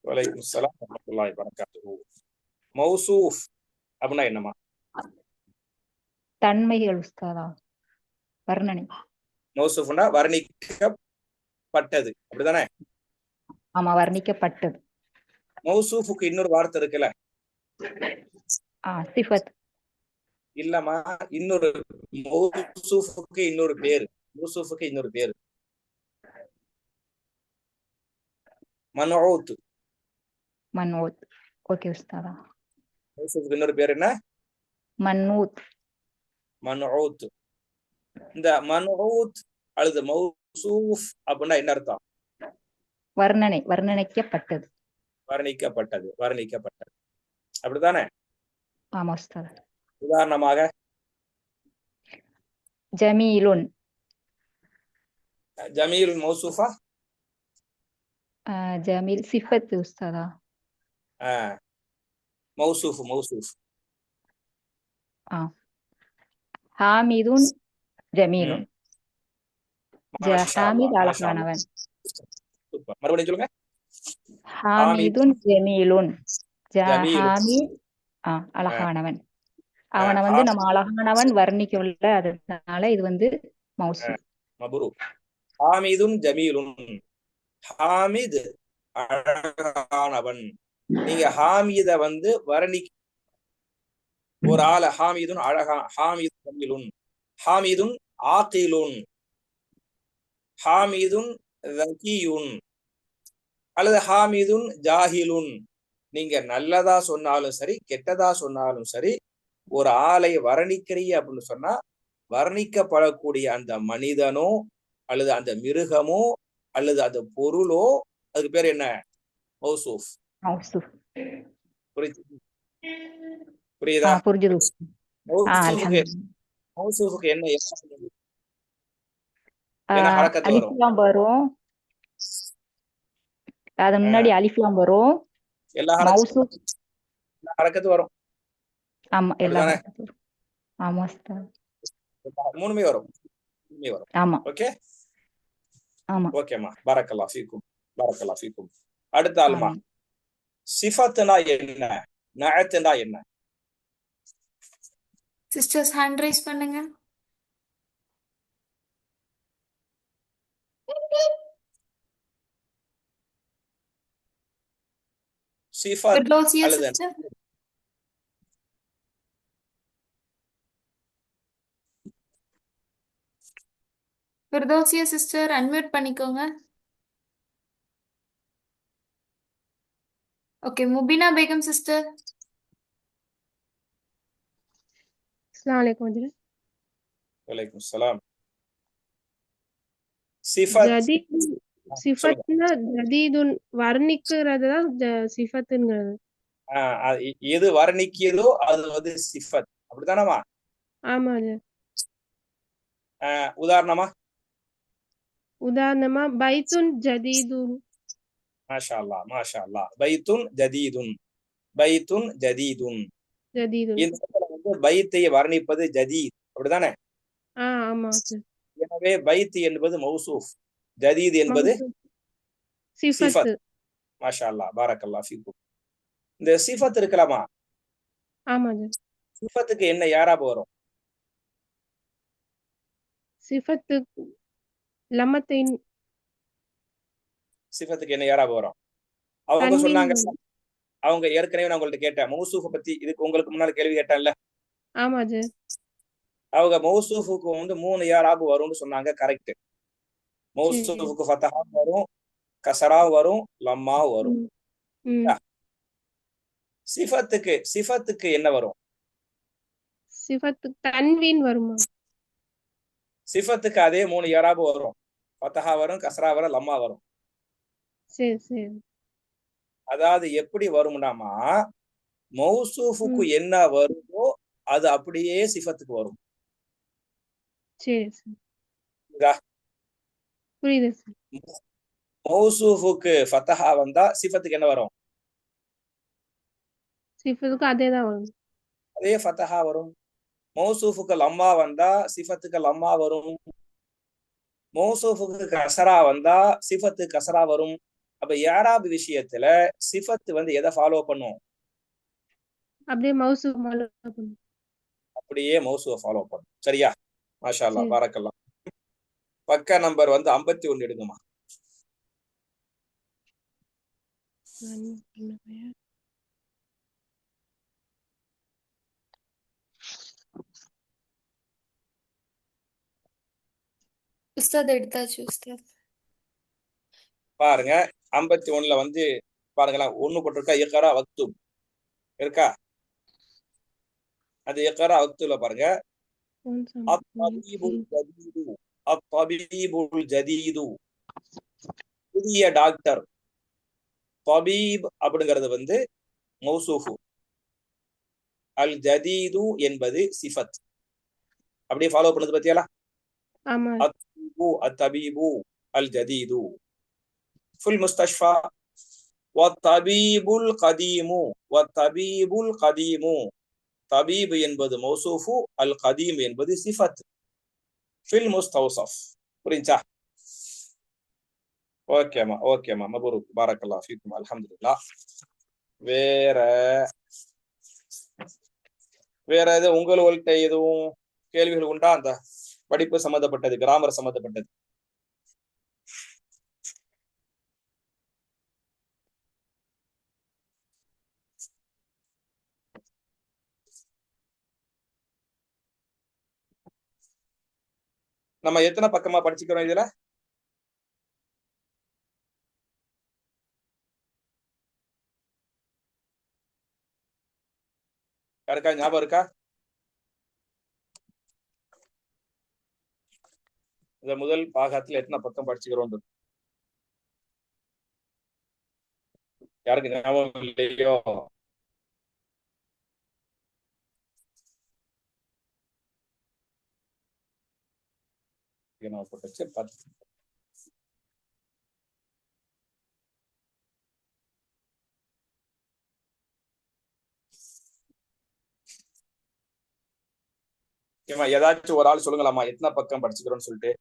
வலைக்கும் ஸலாம் வரஹ்மத்துல்லாஹி வபரகாத்துஹு. மௌசூஃப் அப்படின்னா என்னமா? தன்மைகள் உஸ்தாதா, வர்ணனை. மௌசூஃப்னா வர்ணிக்கப்பட்டது, அப்படிதானே? ஆமா, வர்ணிக்கப்பட்டது. மௌசூஃபுக்கு இன்னொரு வார்த்தை இருக்குல்ல? சிஃபத். இல்லமா, இன்னொரு மௌசூஃபுக்கு இன்னொரு பேரு. மௌசூஃபுக்கு இன்னொரு பேரு மன்ஊத். மன்ஊத். ஓகே உஸ்தாதா. மௌசூஃபுக்கு இன்னொரு பேர் என்ன? மன்ஊத். மன்ஊத். இந்த மன்ஊத் அல்லது மௌசூஃப் அப்படின்னா என்ன அர்த்தம்? வர்ணனை, வர்ணனைக்கப்பட்டது. வர்ணிக்கப்பட்டது, வர்ணிக்கப்பட்டது, அப்படித்தானே? ஆமா உஸ்தாதா. உதாரணமாக ஜமீலுன். ஜமீல் மௌசூஃபா? ஜமீல் சிஃபத் உஸ்தாதா. மௌசூஃப் மௌசூஃப். ஹாமிதுன் ஜமீலுன். ஹாமித் அழகானவன். மறுபடியும் சொல்லுங்க. ஹாமிதுன் ஜமீலுன். ஹாமித் அழகானவன். அவனை வந்து நம்ம அழகானவன் வர்ணிக்கல, அதனால இது வந்து மௌசூஃப். மப்ரூக். ஹாமிதுன் ஜமீலுன். ஹாமித் அழகானவன். நீங்க ஹாமித வந்து வர்ணிக்க ஒரு ஆள ஹாமிதுன் அழகா, ஹாமிது ஜமீலுன், ஹாமிதுன் ஆகிலுன், ஹாமிதுன் ஸகியுன் அல்லது ஹாமிதுன் ஜாஹிலுன். நீங்க நல்லதா சொன்னாலும் சரி, கெட்டதா சொன்னாலும் சரி, ஒரு ஆளை வர்ணிக்கிறீங்க அப்படின்னு சொன்னா வர்ணிக்கப்படக்கூடிய அந்த மனிதனோ அல்லது அந்த மிருகமோ அல்லது அந்த பொருளோ, அதுக்கு பேர் என்ன? மௌசூஃப். புரியுதா? மௌசூஃபுக்கு என்ன அலிஃப்லாம் வரும், அது முன்னாடி அலிஃப்லாம் வரும், எல்லா ஹரக்கத்தும் வரும். ஆமா, எல்லா ஹரக்கத்தும் வரும். ஆமா உஸ்தாத், மூணுமே வரும். ஆமா. ஓகே, ஆமா. ஓகேமா. பரக்கல்லாஹு ஃபீக்கும், பரக்கல்லாஹு ஃபீக்கும். அடுத்த ஆல்மா சிஃபத்னா என்ன? நஅத்னா என்ன? சிஸ்டர்ஸ் ஹேண்ட் ரைஸ் பண்ணுங்க. சிஃபத் அல்லது ஃபிர்தௌசியா சிஸ்டர் அன்மியூட் பண்ணிக்கோங்க. Okay, Mubina Begum sister. அஸ்ஸலாமு அலைக்கும் வஜ்ரா. வலைக்கும் ஸலாம். சிஃபத் சொல்லுங்க. சிஃபத்னா ஜதீதுன் வர்ணிக்கிறது தான் சிஃபத்துங்கிறது. எது வர்ணிக்கியதோ அது வந்து சிஃபத், அப்படித்தானமா? ஆமா உதாரணமா உதாரணமா பைத்துன் ஜதீதுன். மாஷா அல்லாஹ் மாஷா அல்லாஹ். பைத்துன் ஜதீதுன், பைத்துன் ஜதீதுன். ஜதீதுன். இந்த இடத்துல வந்து பைத்தை வர்ணிப்பது ஜதீத், அப்படித்தானே? ஆமா எனவே பைத் என்பது மௌசூஃப், ஜதீத் என்பது சிஃபத். மாஷா அல்லாஹ் பாரக்கல்லாஹ் ஃபீக்கும். இந்த சிஃபத் இருக்கலாமா? ஆமா சிஃபத்துக்கு என்ன யாராப் வரும்? சிஃபத்து லம்மத்தைன். சிஃபத்துக்கு என்ன யாராப் வரும்? அவங்க சொன்னாங்க, அவங்க ஏற்கனவே நான் உங்கள்ட்ட கேட்டேன் மௌசூஃபை பத்தி, இதுக்கு உங்களுக்கு முன்னால கேள்வி கேட்டேன்ல. ஆமா அவங்க மௌசூஃபுக்கு வந்து 3 யாராப் வரும்னு சொன்னாங்க. கரெக்ட். மௌசூஃபுக்கு ஃபதஹா வரும், கஸரா வரும், லம்மா வரும். சிஃபத்துக்கு என்ன வரும்? சிஃபத்துக்கு தன்வீன் வருமா? சிஃபத்துக்கு அதே 3 யாராப் வரும். ஃபதஹா வரும், கஸரா வரும், லம்மா வரும். சரி. அதாவது எப்படி வரும்னாமா, மௌசூஃபுக்கு என்ன வருமோ அது அப்படியே சிஃபத்துக்கு வரும். சரி புரியுது. மௌசூஃபுக்கு ஃபதஹா வந்தா சிஃபத்துக்கு என்ன வரும்? சிஃபத்துக்கு அதேதான் வரும், அதே ஃபதஹா வரும். மௌசூஃபுக்கு லம்மா வந்தா சிஃபத்துக்கு லம்மா வரும். மௌசூஃபுக்கு கஸரா வந்தா சிஃபத்து கஸரா வரும். அப்ப யாராப் விஷயத்துல சிஃபத் வந்து எதை ஃபாலோ பண்ணும்? அப்படியே மௌசூஃப் ஃபாலோ பண்ணும். அப்படியே மௌசூஃபை ஃபாலோ பண்ணும். சரியா? மாஷா அல்லாஹ் பாரக்கல்லாஹ். பக்க நம்பர் வந்து 51 எடுங்கம்மா. உஸ்தாத் எடுத்தாச்சு உஸ்தாத். பாருங்க 51ல வந்து பாருங்களேன், ஒண்ணு போட்டிருக்கா இக்ரா வக்துப் இருக்கா? அது இக்ரா வக்துல பாருங்க, அத்தபீபுல் ஜதீது, அத்தபீபுல் ஜதீது, புதிய டாக்டர். தபீப் அப்படிங்கிறது வந்து மௌசூஃபு, அல் ஜதீது என்பது சிஃபத். அப்படியே ஃபாலோ பண்ணது பத்தியாலா? அத்தபீபு அல் ஜதீது. في المستشفى والطبيب القديم، والطبيب القديم. طبيب என்பது மௌசூஃபு, அல் கதீம் என்பது சிஃபத். في المستوصف. புரிஞ்சா? ஓகேமா மபரூக் பாரக்கல்லாஹ் ஃபீக்கும். அல்ஹம்துலில்லாஹ். வேற எது உங்கள்கிட்ட எதுவும் கேள்விகள் உண்டா? அந்த படிப்பு சம்பந்தப்பட்டது, கிராமர் சம்பந்தப்பட்டது. நம்ம எத்தனை பக்கமா படிச்சுக்கிறோம் இதுல? யாருக்கா ஞாபகம் இருக்கா? இந்த முதல் பாகத்துல எத்தனை பக்கம் படிச்சுக்கிறோம்? யாருக்கு ஞாபகம் இல்லையோ? ஏதாச்சும் ஒரு ஆள் சொல்லுங்களாமா, எத்தனை பக்கம் படிச்சுக்கிறோம்னு சொல்லிட்டு.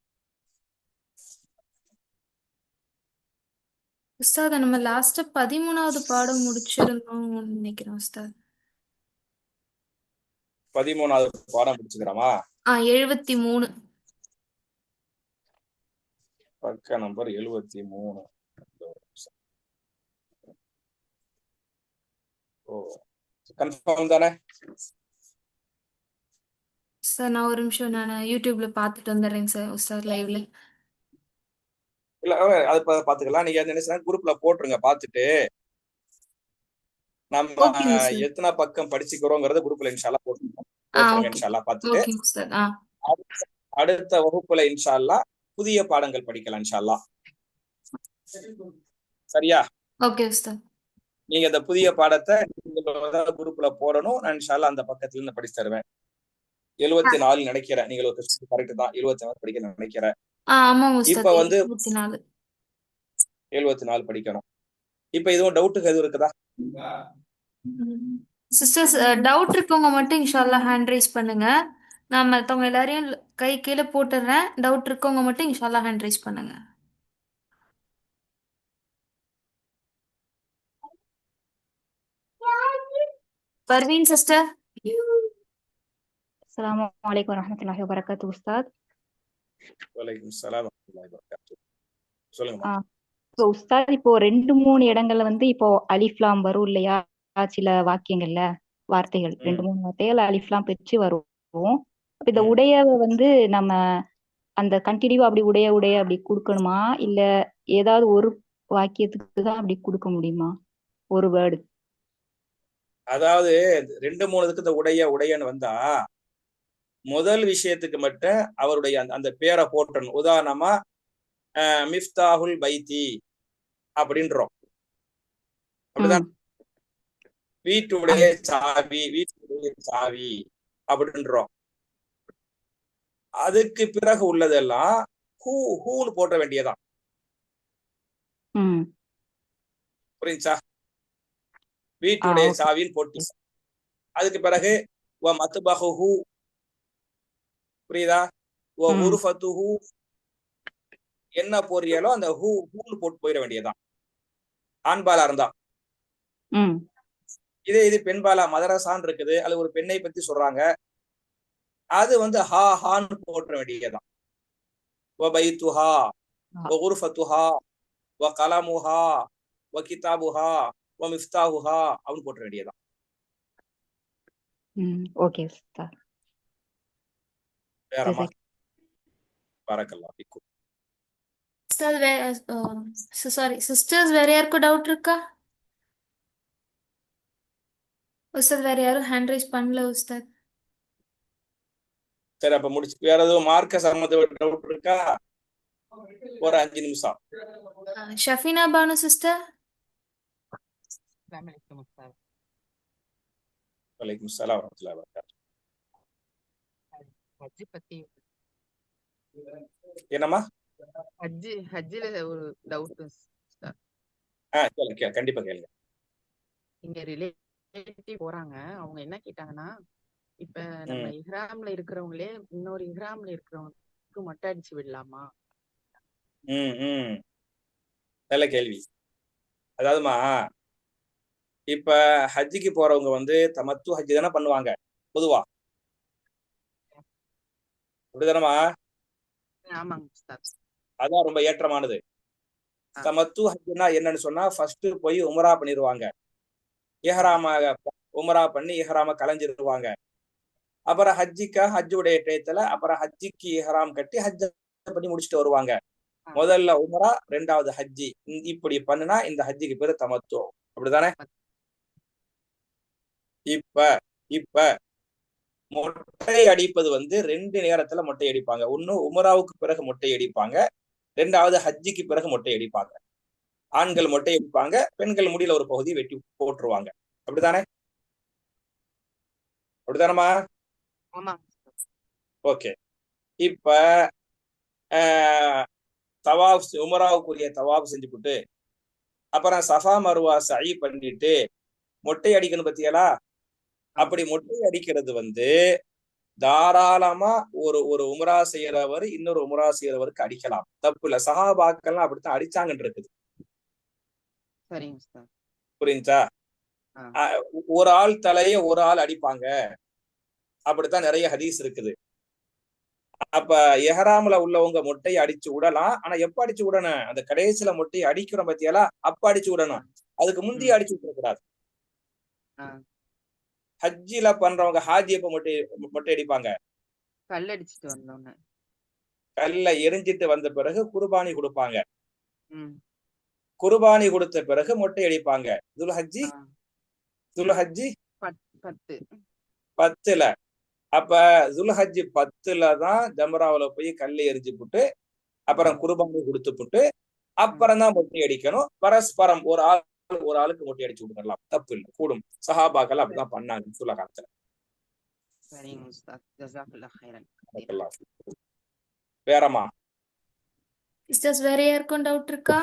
உஸ்தாத் நம்ம லாஸ்ட் 13வது பாடம் முடிச்சிருந்தோம் நினைக்கிறேன் உஸ்தாத். 13வது பாடம் முடிச்சுக்கிறோமா? 73 பக்க நம்பர் 73. கன்ஃபார்ம் தானே சார்? நான் ஒரு நிமிஷம் நான் யூடியூப்ல பார்த்துட்டு வந்துடுறேங்க சார் உஸ்தாத் லைவ்ல. இல்ல அது பாத்துக்கலாம். நீங்க என்ன குரூப்ல போட்டுருங்க, பாத்துட்டு நம்ம எத்தனை பக்கம் படிச்சுக்கிறோங்கிறத குரூப்ல இன்ஷால்லா போட்டுருங்க. இன்ஷால்லா பாத்துட்டு அடுத்த வகுப்புல இன்ஷால்லா புதிய பாடங்கள் படிக்கலாம் இன்ஷால்லா. சரியா? ஓகே உஸ்தாத். நீங்க இந்த புதிய பாடத்தை குரூப்ல போடணும். நான் இன்ஷால்லா அந்த பக்கத்துல இருந்து படிச்சு தருவேன். 74 நினைக்கிறேன். நீங்களுக்கு கரெக்ட் தான். 74 படிக்க நினைக்கிறேன். ஆமா இப்ப உஸ்தாத். வந்து 74. 74 படிக்கணும். இப்ப எதுவும் டவுட்டுக்கு எதுவும் இருக்குதா? சிஸ்டர்ஸ் டவுட் இருக்கவங்க மட்டும் இன்ஷால்லா ஹேண்ட் ரைஸ் பண்ணுங்க. நான் மற்றவங்க எல்லாரையும் கை கீழே போட்டுடுறேன். டவுட் இருக்கவங்க மட்டும் இன்ஷால்லா ஹேண்ட் ரைஸ் பண்ணுங்க. பர்வீன் சிஸ்டர். அஸ்ஸலாமு அலைக்கும் வரஹ்மத்துல்லாஹி வபரகாத்துஹு உஸ்தாத். வலைக்கும் ஸலாம் வரஹ்மத்துல்லாஹி வபரகாத்துஹு. சொல்லுங்க. இப்போ உஸ்தாத் இப்போ 2-3 இடங்கள்ல வந்து இப்போ அலிஃப்லாம் வரும் இல்லையா, சில வாக்கியங்கள்ல வார்த்தைகள் 2-3 வார்த்தைகள் அலிஃப்லாம் பிரிச்சு வரும். அப்ப இந்த உடைய வந்து நம்ம அந்த கண்டினியூவா அப்படி உடைய அப்படி கொடுக்கணுமா, இல்ல ஏதாவது ஒரு வாக்கியத்துக்கு தான் அப்படி கொடுக்க முடியுமா, ஒரு வேர்டு? அதாவது 2-3 இந்த உடையன்னு வந்தா முதல் விஷயத்துக்கு மட்டும் அவருடைய அந்த பேரை போட்டணும். உதாரணமா மிஃப்தாஹுல் பைத்தி அப்படின்றோம். அப்படிதான். வீட்டுடைய சாவி அப்படின்றோம். அதுக்கு பிறகு உள்ளதெல்லாம் ஹூன்னு போட்ட வேண்டியதான். புரிஞ்சா? வீட்டுடைய சாவின்னு போட்டு அதுக்கு பிறகு மத்பஹுஹு, புரியுதா? உர்ஃபத்துஹு, என்ன போறியாலோ அந்த ஹூன்னு போட்டு போயிட வேண்டியதான். ஆண்பாலா இருந்தா. இது பெண்பாலா மதரசான் இருக்குது, அது ஒரு பெண்ணை பத்தி சொல்றாங்க, அது வந்து ஹான்னு போட்ட வேண்டியதான். வபைத்துஹா வகுர்ஃபத்துஹா வகலமுஹா வகிதாபுஹா வமிஃப்தாஹுஹா அப்படின்னு போட்ட வேண்டியதான். Okay sir. வேறமா? பரக்கல்லாஹ் ஃபீக்கும். சாரி சிஸ்டர்ஸ், வேற யாருக்கும் டவுட் இருக்கா? உஸ்தாத் வேற யாரும் ஹேண்ட் ரைஸ் பண்ணல உஸ்தாத். சரி, அப்ப முடிச்சு. வேற எதுவும் மார்க்க சம்பந்தப்பட்ட டவுட் இருக்கா? ஒரு 5 நிமிஷம். ஷஃபினா பானு சிஸ்டர். வலைக்கும் ஸலாம் வரஹ்மத்துல்லாஹி வபரகாத்துஹு. ஹஜ் பத்தி என்னம்மா? ஹஜ்ஜில ஒரு டவுட். கண்டிப்பா கேளுங்க. இங்க ரிலேட்டிவ் போறாங்க. அவங்க என்ன கேட்டாங்கன்னா, இப்ப நம்ம இஹ்ராம்ல இருக்கிறவங்களே இன்னொரு இஹ்ராம்ல இருக்கிறவங்களுக்கு மொட்டை அடிச்சு விடலாமா? நல்ல கேள்வி. அதாவதுமா, இப்ப ஹஜ்ஜிக்கு போறவங்க வந்து தமத்து ஹஜ்ஜி தானே பண்ணுவாங்க பொதுவா, அப்படிதானமா? அதான் ரொம்ப ஏற்றமானது. தமத்து ஹஜ்ஜினா என்னன்னு சொன்னா, ஃபர்ஸ்ட் போய் உம்ரா பண்ணிடுவாங்க. உம்ரா பண்ணி இஹ்ராம கலைஞ்சிருவாங்க. அப்புறம் ஹஜ்ஜுடைய டயத்துல அப்புறம் ஹஜ்ஜிக்கு இஹ்ராம் கட்டி ஹஜ் பண்ணி முடிச்சுட்டு வருவாங்க. முதல்ல உம்ரா, 2வது ஹஜ்ஜி. இப்படி பண்ணுனா இந்த ஹஜ்ஜிக்கு பேரு தமத்து. அப்படிதானே? இப்ப மொட்டை அடிப்பது வந்து 2 நேரத்துல மொட்டை அடிப்பாங்க. ஒண்ணு உமராவுக்கு பிறகு மொட்டை அடிப்பாங்க, 2வது ஹஜ்ஜிக்கு பிறகு மொட்டை அடிப்பாங்க. ஆண்கள் மொட்டை அடிப்பாங்க, பெண்கள் முடியல ஒரு பகுதி வெட்டி போட்டுருவாங்க. அப்படிதானே? அப்படிதானமா? ஓகே. இப்ப தவாப், உமராவுக்குரிய தவாப் செஞ்சுக்கிட்டு அப்புறம் சஃபா மருவா சயி பண்ணிட்டு மொட்டை அடிக்கணும் பத்தியலா? அப்படி மொட்டை அடிக்கிறது வந்து தாராளமா ஒரு உம்ரா செய்யறவர் இன்னொரு உம்ரா செய்யறவருக்கு அடிக்கலாம், தப்பு இல்ல. சஹாபாக்கள்லாம் அப்படித்தான் அடிச்சாங்கன்னு இருக்குது. புரிஞ்சா? ஒரு ஆள் தலைய ஒரு ஆள் அடிப்பாங்க, அப்படித்தான் நிறைய ஹதீஸ் இருக்குது. அப்ப எஹராம்ல உள்ளவங்க மொட்டையை அடிச்சு விடலாம். ஆனா எப்ப அடிச்சு விடணும்? அந்த கடைசியில மொட்டையை அடிக்கிறோம் பத்தியலா, அப்ப அடிச்சு விடணும். அதுக்கு முந்தைய அடிச்சு விடக்கூடாது. ஹஜ்ஜில பண்றவங்க ஹாஜி எப்ப மொட்டை அடிப்பாங்க? கல்லடிச்சிட்டு வந்தோன்னு, கல்ல எரிஞ்சிட்டு வந்த பிறகு குர்பானி கொடுப்பாங்க. குர்பானி கொடுத்த பிறகு மொட்டை அடிப்பாங்க. துல்ஹஜ்ஜி 10ல. அப்ப துல்ஹஜ்ஜி 10ல தான் ஜம்ராவுல போய் கல்லை எரிஞ்சு போட்டு அப்புறம் குர்பானி கொடுத்து போட்டு அப்புறம் தான் மொட்டை அடிக்கணும். பரஸ்பரம் ஒரு ஆளுக்கு மொட்டை அடிச்சு விட்டுக்கலாம், தப்பு இல்லை, கூடும். சஹாபாக்கள் அப்படிதான் பண்ணாங்க சொல்ல காலத்துல. வேறமா சிஸ்டர்ஸ் வேற யாருக்கும் டவுட் இருக்கா?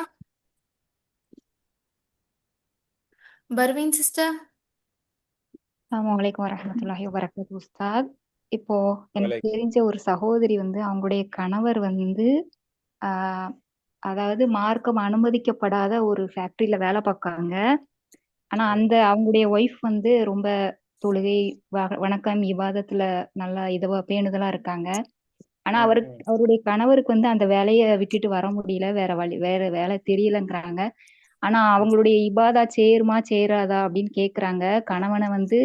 பர்வீன் சிஸ்டர். அஸ்ஸலாமு அலைக்கும் வரஹ்மத்துல்லாஹி வபரகாத்துஹு உஸ்தாத். இப்போ எனக்கு தெரிஞ்ச ஒரு சகோதரி வந்து அவங்களுடைய கணவர் வந்து ஆஹ் அதாவது மார்க்கம் அனுமதிக்கப்படாத ஒரு ஃபேக்டரியில வேலை பார்க்காங்க. ஆனா அந்த அவங்களுடைய ஒய்ஃப் வந்து ரொம்ப தொழுகை வணக்கம் இபாதத்துல நல்லா இதுவா பேணுதலா இருக்காங்க. ஆனா அவருடைய கணவருக்கு வந்து அந்த வேலையை விட்டுட்டு வர முடியல, வேற வேலை தெரியலங்கிறாங்க. ஆனா அவங்களுடைய இபாதா சேருமா சேராதா அப்படின்னு கேக்குறாங்க. கணவனை வந்து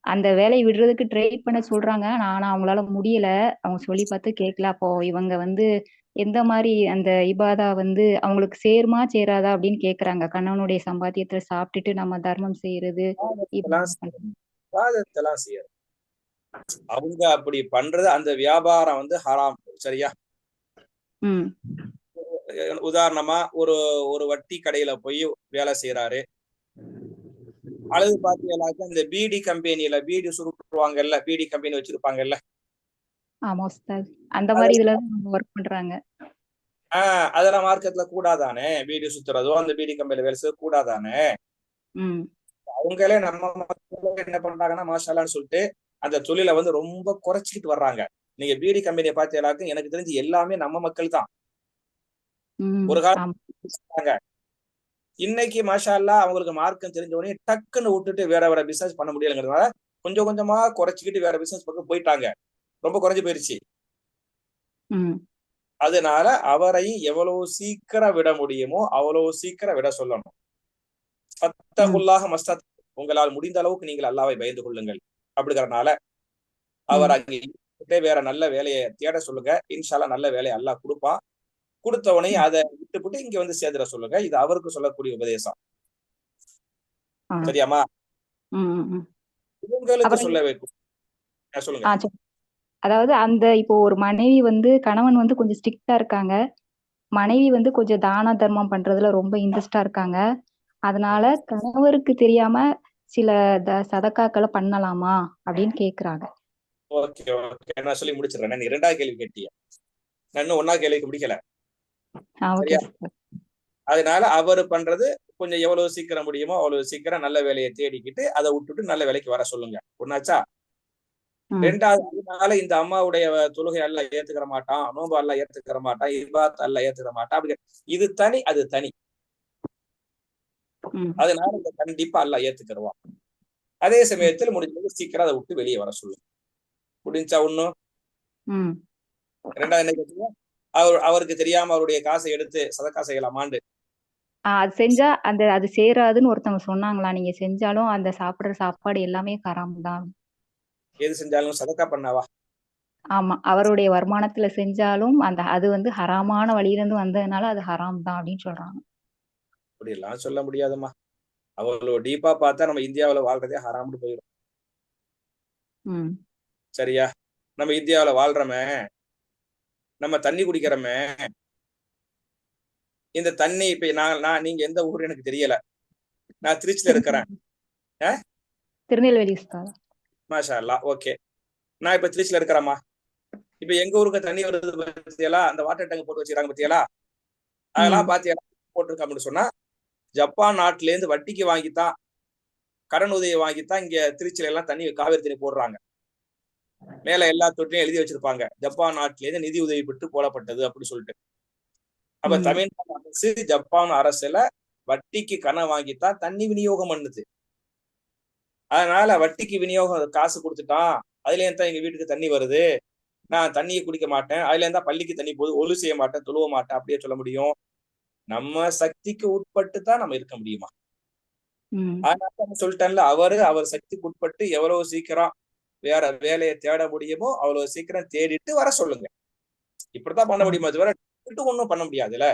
அந்த வேலையை விடுறதுக்கு ட்ரை பண்ண சொல்றாங்க. ஆனா அவங்களால முடியல, அவங்க சொல்லி பார்த்து கேட்கல. அப்போ இவங்க வந்து எந்த மாதிரி அந்த இபாதா வந்து அவங்களுக்கு சேருமா சேராதா அப்படின்னு கேக்குறாங்க. கணவனுடைய சம்பாத்தியத்துல சாப்பிட்டுட்டு நம்ம தர்மம் செய்யறது விவாதத்தெல்லாம் செய்யறது, அவங்க அப்படி பண்றது அந்த வியாபாரம் வந்து ஹராம். சரியா? உதாரணமா ஒரு வட்டி கடையில போய் வேலை செய்யறாரு, அல்லது பாத்தீங்கன்னாக்க இந்த பீடி கம்பெனியில பீடி சுருட்டுவாங்கல்ல, பீடி கம்பெனி வச்சிருப்பாங்கல்ல, ஆமா உஸ்தாத், அந்த மாதிரி இதுல ஒர்க் பண்றாங்க. அதெல்லாம் மார்க்கெட்ல கூடாதானே? பீடி சுத்துறதோ அந்த பீடி கம்பெனில வேலை செய்ய கூடாதானே? அவங்களே நம்ம மக்கள் என்ன பண்றாங்கன்னா மாஷால்லான்னு சொல்லிட்டு அந்த தொழிலை வந்து ரொம்ப குறைச்சிக்கிட்டு வர்றாங்க. நீங்க பீடி கம்பெனியை பார்த்தீங்கன்னாக்க எனக்கு தெரிஞ்சு எல்லாமே நம்ம மக்கள் தான். ஒரு காலம் இன்னைக்கு மாஷால்லா அவங்களுக்கு மார்க்கம் தெரிஞ்ச உடனே டக்குன்னு விட்டுட்டு வேற பிசினஸ் பண்ண முடியலங்கிறதுனால கொஞ்சம் கொஞ்சமா குறைச்சிக்கிட்டு வேற பிசினஸ் பக்கம் போயிட்டாங்க. ரொம்ப குறைஞ்சு போயிருச்சு. அதனால அவரை எவ்வளவு சீக்கிரம் விட முடியுமோ அவ்வளவு சீக்கிரம் விட சொல்லணும். ஃபத்தகுல்லாஹ மஸ்தத், உங்களால் முடிந்த அளவுக்கு நீங்கள் அல்லாஹ்வை பயந்து கொள்ளுங்கள் அப்படிங்கறதுனால அவர் அங்கே வேற நல்ல வேலையை தேட சொல்லுங்க. இன்ஷால்லா நல்ல வேலையை அல்லாஹ் கொடுப்பான். கொடுத்தவனே அதை விட்டுவிட்டு இங்க வந்து சேர்ந்துட சொல்லுங்க. இது அவருக்கு சொல்லக்கூடிய உபதேசம். சரியாமா? இவங்களுக்கு சொல்ல வைக்கும். சொல்லுங்க. அதாவது அந்த இப்போ ஒரு மனைவி வந்து கணவன் வந்து கொஞ்சம் ஸ்ட்ரிக்டா இருக்காங்க, மனைவி வந்து கொஞ்சம் தான தர்மம் பண்றதுல ரொம்ப இன்ட்ரெஸ்டா இருக்காங்க. அதனால கணவருக்கு தெரியாம சில சதக்காக்களை பண்ணலாமா அப்படின்னு கேக்குறாங்க. ஓகே ஓகே, நான் சொல்லி முடிச்சிடுறேன். நீ இரண்டாவது கேள்வி கேட்டிய, நான் இன்னும் ஒன்னாவது கேள்விக்கு முடிக்கல. அதனால அவர் பண்றது கொஞ்சம் எவ்வளவு சீக்கிரம் முடியுமோ அவ்வளவு சீக்கிரம் நல்ல வேலையை தேடிக்கிட்டு அதை விட்டுட்டு நல்ல வேலைக்கு வர சொல்லுங்க. ஒன்னாச்சா? ரெண்டாவது, அதனால இந்த அம்மாவுடைய தொழுகை அல்லாஹ் ஏத்துக்கிற மாட்டான், நோன்பு அல்லாஹ் ஏத்துக்கிற மாட்டான், இபாத் அல்லாஹ் ஏத்துக்கிற மாட்டான் அப்படி இது தனி, அது தனி. அதனால இந்த கண்டிப்பா அல்லாஹ் ஏத்துக்கிடுவான். அதே சமயத்தில் முடிஞ்சது சீக்கிரம் அதை விட்டு வெளியே வர சொல்லுங்க. முடிஞ்சா ஒண்ணும். ரெண்டாவது என்ன கேட்டீங்க? அவருக்கு தெரியாம அவருடைய காசை எடுத்து சதக்கா செய்யலாமாண்டு. அது செஞ்சா அது சேராதுன்னு ஒருத்தவங்க சொன்னாங்களா? நீங்க செஞ்சாலும் அந்த சாப்பிடுற சாப்பாடு எல்லாமே ஹராம் தான். எது செஞ்சாலும் சதக்கா பண்ணாவா? ஆமா, அவருடைய வருமானத்துல செஞ்சாலும் அது வந்து ஹராமான வழியில இருந்து வந்ததுனால அது ஹராம் தான் அப்படின்னு சொல்றாங்க. அப்படி எல்லாம் சொல்ல முடியாதுமா. அவ்வளவு டீப்பா பார்த்தா நம்ம இந்தியாவில வாழ்றதே ஹராம்னு போயிடும். சரியா? நம்ம இந்தியாவில வாழ்றோமே, நம்ம தண்ணி குடிக்கிறோமே, இந்த தண்ணி இப்ப நான் நீங்க எந்த ஊர் எனக்கு தெரியல, நான் திருச்சியில இருக்கிறேன். திருநெல்வேலி. மாஷா அல்லாஹ். ஓகே, நான் இப்ப திருச்சியில இருக்கிறேம்மா. இப்ப எங்க ஊருக்கு தண்ணி வருது பத்தியலா, அந்த வாட்டர் டேங்க் போட்டு வச்சுக்கிறாங்க பத்தியலா, அதெல்லாம் பாத்தியலா போட்டிருக்காங்கன்னு சொன்னா ஜப்பான் நாட்டுல இருந்து வட்டிக்கு வாங்கித்தான், கடன் உதவி வாங்கித்தான் இங்க திருச்சியில எல்லாம் தண்ணி காவிரி தண்ணி போடுறாங்க. மேல எல்லா தொட்டிலையும் எழுதி வச்சிருப்பாங்க ஜப்பான் நாட்டில இருந்து நிதி உதவி பெற்று போடப்பட்டது அப்படின்னு சொல்லிட்டு. அப்ப தமிழ்நாடு அரசு ஜப்பான் அரசுல வட்டிக்கு கடன் வாங்கித்தான் தண்ணி விநியோகம் பண்ணுது. அதனால வட்டிக்கு விநியோகம் காசு கொடுத்துட்டான், அதுல இருந்தா எங்க வீட்டுக்கு தண்ணி வருது, நான் தண்ணியை குடிக்க மாட்டேன், அதுல இருந்தா பள்ளிக்கு தண்ணி போகுது, ஒழு செய்ய மாட்டேன், தொழுவ மாட்டேன் அப்படியே சொல்ல முடியும்? நம்ம சக்திக்கு உட்பட்டு தான் நம்ம இருக்க முடியுமா? அதனால சொல்லிட்டேன்ல, அவர் சக்திக்கு உட்பட்டு எவ்வளவு சீக்கிரம் வேற வேலையை தேட முடியுமோ அவ்வளவு சீக்கிரம் தேடிட்டு வர சொல்லுங்க. இப்படித்தான் பண்ண முடியுமா, அது வேற ஒன்னும் பண்ண முடியாதுல்ல.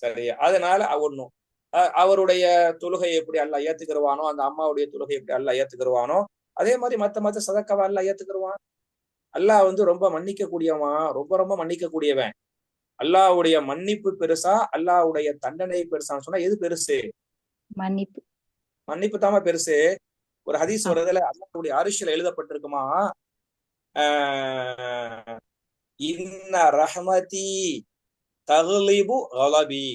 சரியா? அதனால ஒன்னும் அவருடைய தொழுகை எப்படி அல்லாஹ் ஏத்துக்கிடுவானோ, அந்த அம்மாவுடைய தொழுகை எப்படி அல்லாஹ் ஏத்துக்கிடுவானோ, அதே மாதிரி மத்த சதக்காவை அல்லாஹ் ஏத்துக்கிடுவான். அல்லாஹ் வந்து ரொம்ப மன்னிக்க கூடியவன், ரொம்ப ரொம்ப மன்னிக்க கூடியவன். அல்லாஹ்வுடைய மன்னிப்பு பெருசா அல்லாஹ்வுடைய தண்டனை பெருசான்னு சொன்னா எது பெருசு? மன்னிப்பு. மன்னிப்பு தாமா பெருசு. ஒரு ஹதீஸ் வருதுல, அல்லாஹ்வுடைய அரிசில எழுதப்பட்டிருக்குமா, இன்ன ரஹ்மதி தக்லிபு கலபி,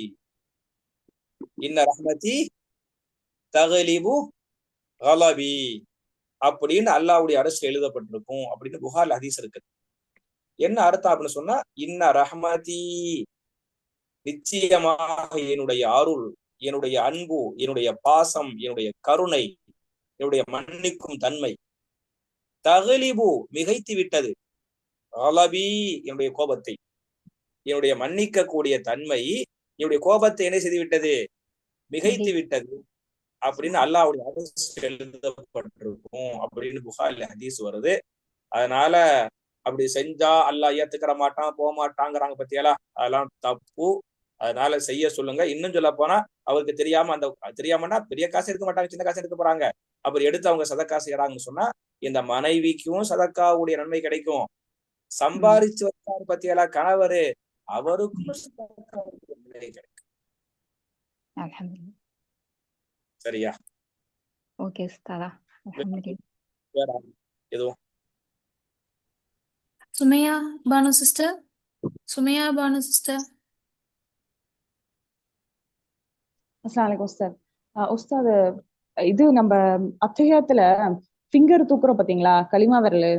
இன்ன ரஹ்மதி தக்லிபு கலபி அப்படின்னு அல்லாஹ்வுடைய அரிசில எழுதப்பட்டிருக்கும் அப்படின்னு புகார்ல ஹதீஸ் இருக்கு. என்ன அர்த்தம் அப்படின்னு சொன்னா, இன்ன ரஹ்மதி நிச்சயமாக என்னுடைய அருள், என்னுடைய அன்பு, என்னுடைய பாசம், என்னுடைய கருணை, என்னுடைய மன்னிக்கும் தன்மை, தகலிபு மிகைத்து விட்டது, அலபி என்னுடைய கோபத்தை, என்னுடைய மன்னிக்க கூடிய தன்மை என்னுடைய கோபத்தை என்ன செய்து விட்டது, மிகைத்து விட்டது அப்படின்னு அல்லாஹ்வுடைய ஹதீஸ் எழுதப்பட்டிருக்கும் அப்படின்னு புகாரில் ஹதீஸ் வருது. அதனால அப்படி செஞ்சா அல்லாஹ் ஏத்துக்கிற மாட்டான், போக மாட்டாங்கிறாங்க பத்தியெல்லாம், அதெல்லாம் தப்பு. அதனால செய்ய சொல்லுங்க. இன்னும் சொல்ல போனா அவருக்கு தெரியாம, அந்த தெரியாமன்னா பெரிய காசு எடுக்க மாட்டாங்க, சின்ன காசு எடுக்க போறாங்க. அப்படி எடுத்து அவங்க சதக்கா செய்யறாங்கன்னு சொன்னா இந்த மனைவிக்கும் சதக்காவுடைய நன்மை கிடைக்கும். சம்பாரிச்சு வச்சாரு பத்தியெல்லாம் கணவரு, அவருக்கும் சதக்காவுடைய நன்மை கிடைக்கும். அல்ஹம்துலில்லாஹ். சரியா? ஓகே உஸ்தாதா. அல்ஹம்துலில்லாஹ். வேற எதுவும்? சுமையா பானு சிஸ்டர், சுமையா பானு சிஸ்டர். அஸ்ஸலாமு அலைக்கும் உஸ்தாத். உஸ்தாத், இது நம்ம அத்தஹியாத்துல ஃபிங்கர் தூக்குறோம் பாத்தீங்களா, கலிமா விரலு.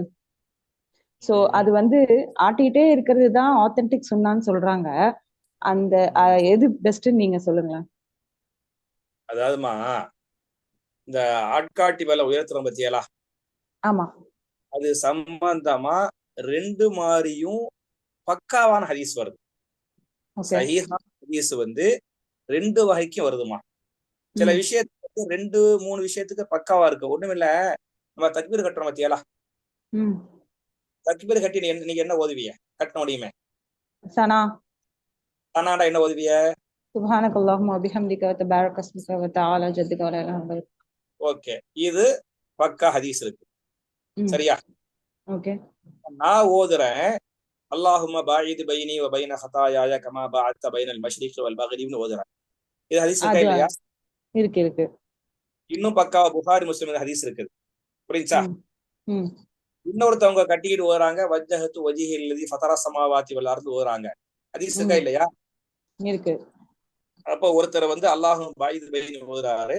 சோ அது வந்து ஆட்டிட்டே இருக்கிறது தான் ஆத்தென்டிக் சுன்னான்னு சொல்றாங்க. அந்த எது பெஸ்ட்ன்னு நீங்க சொல்லுங்களேன். அதாவதுமா, இந்த ஆட்காட்டி மேல உயர்த்துறோம் பத்தியலா, ஆமா, அது சம்பந்தமா ரெண்டு மாதிரியும் பக்காவான ஹதீஸ் வருது. சஹீஹான ஹதீஸ் வந்து ரெண்டு வகைக்கும் வருதுமா. சில விஷயத்துக்கு 2-3 விஷயத்துக்கு பக்காவா இருக்கு. ஒண்ணுமில்ல, நம்ம தக்பீர் கட்டுறோம் பத்தியலா, தக்பீர் கட்டி நீங்க என்ன ஓதுவிய கட்டின முடியுமே? சனா. சனாடா என்ன ஓதுவிய? சுப்ஹானக்கல்லாஹும்ம வ பிஹம்திக வ தபாரக இஸ்முக வ தஆலா ஜத்துக வ லா இலாஹ இல்லா அன்த. ஓகே, இது பக்கா ஹதீஸ் இருக்கு. சரியா? ஓகே. நான் ஓதுறேன், அல்லாஹும்ம பாயித் பைனி வ பைன ஹதாயாய கமா பஅத்த பைனல் மஷ்ரிகி வல் மக்ரிப்னு ஓதுறேன். இது ஹதீஸ் இருக்கா இல்லையா? இருக்கு இருக்கு. இன்னும் பக்காவா புகாரி முஸ்லிம் ஹதீஸ் இருக்குது. புரியுச்சா? இன்னொருத்தவங்க கட்டிக்கிட்டு ஓதுறாங்க, வஜ்ஜஹத்து வஜ்ஹில் லதி ஃபதர ஸமாவாதி வல் அர்து ஓதுறாங்க. ஹதீஸ் இருக்கா இல்லையா? இருக்கு. அப்ப ஒருத்தர் வந்து அல்லாஹும்ம பாயித் பைனி ஓதுறாரு,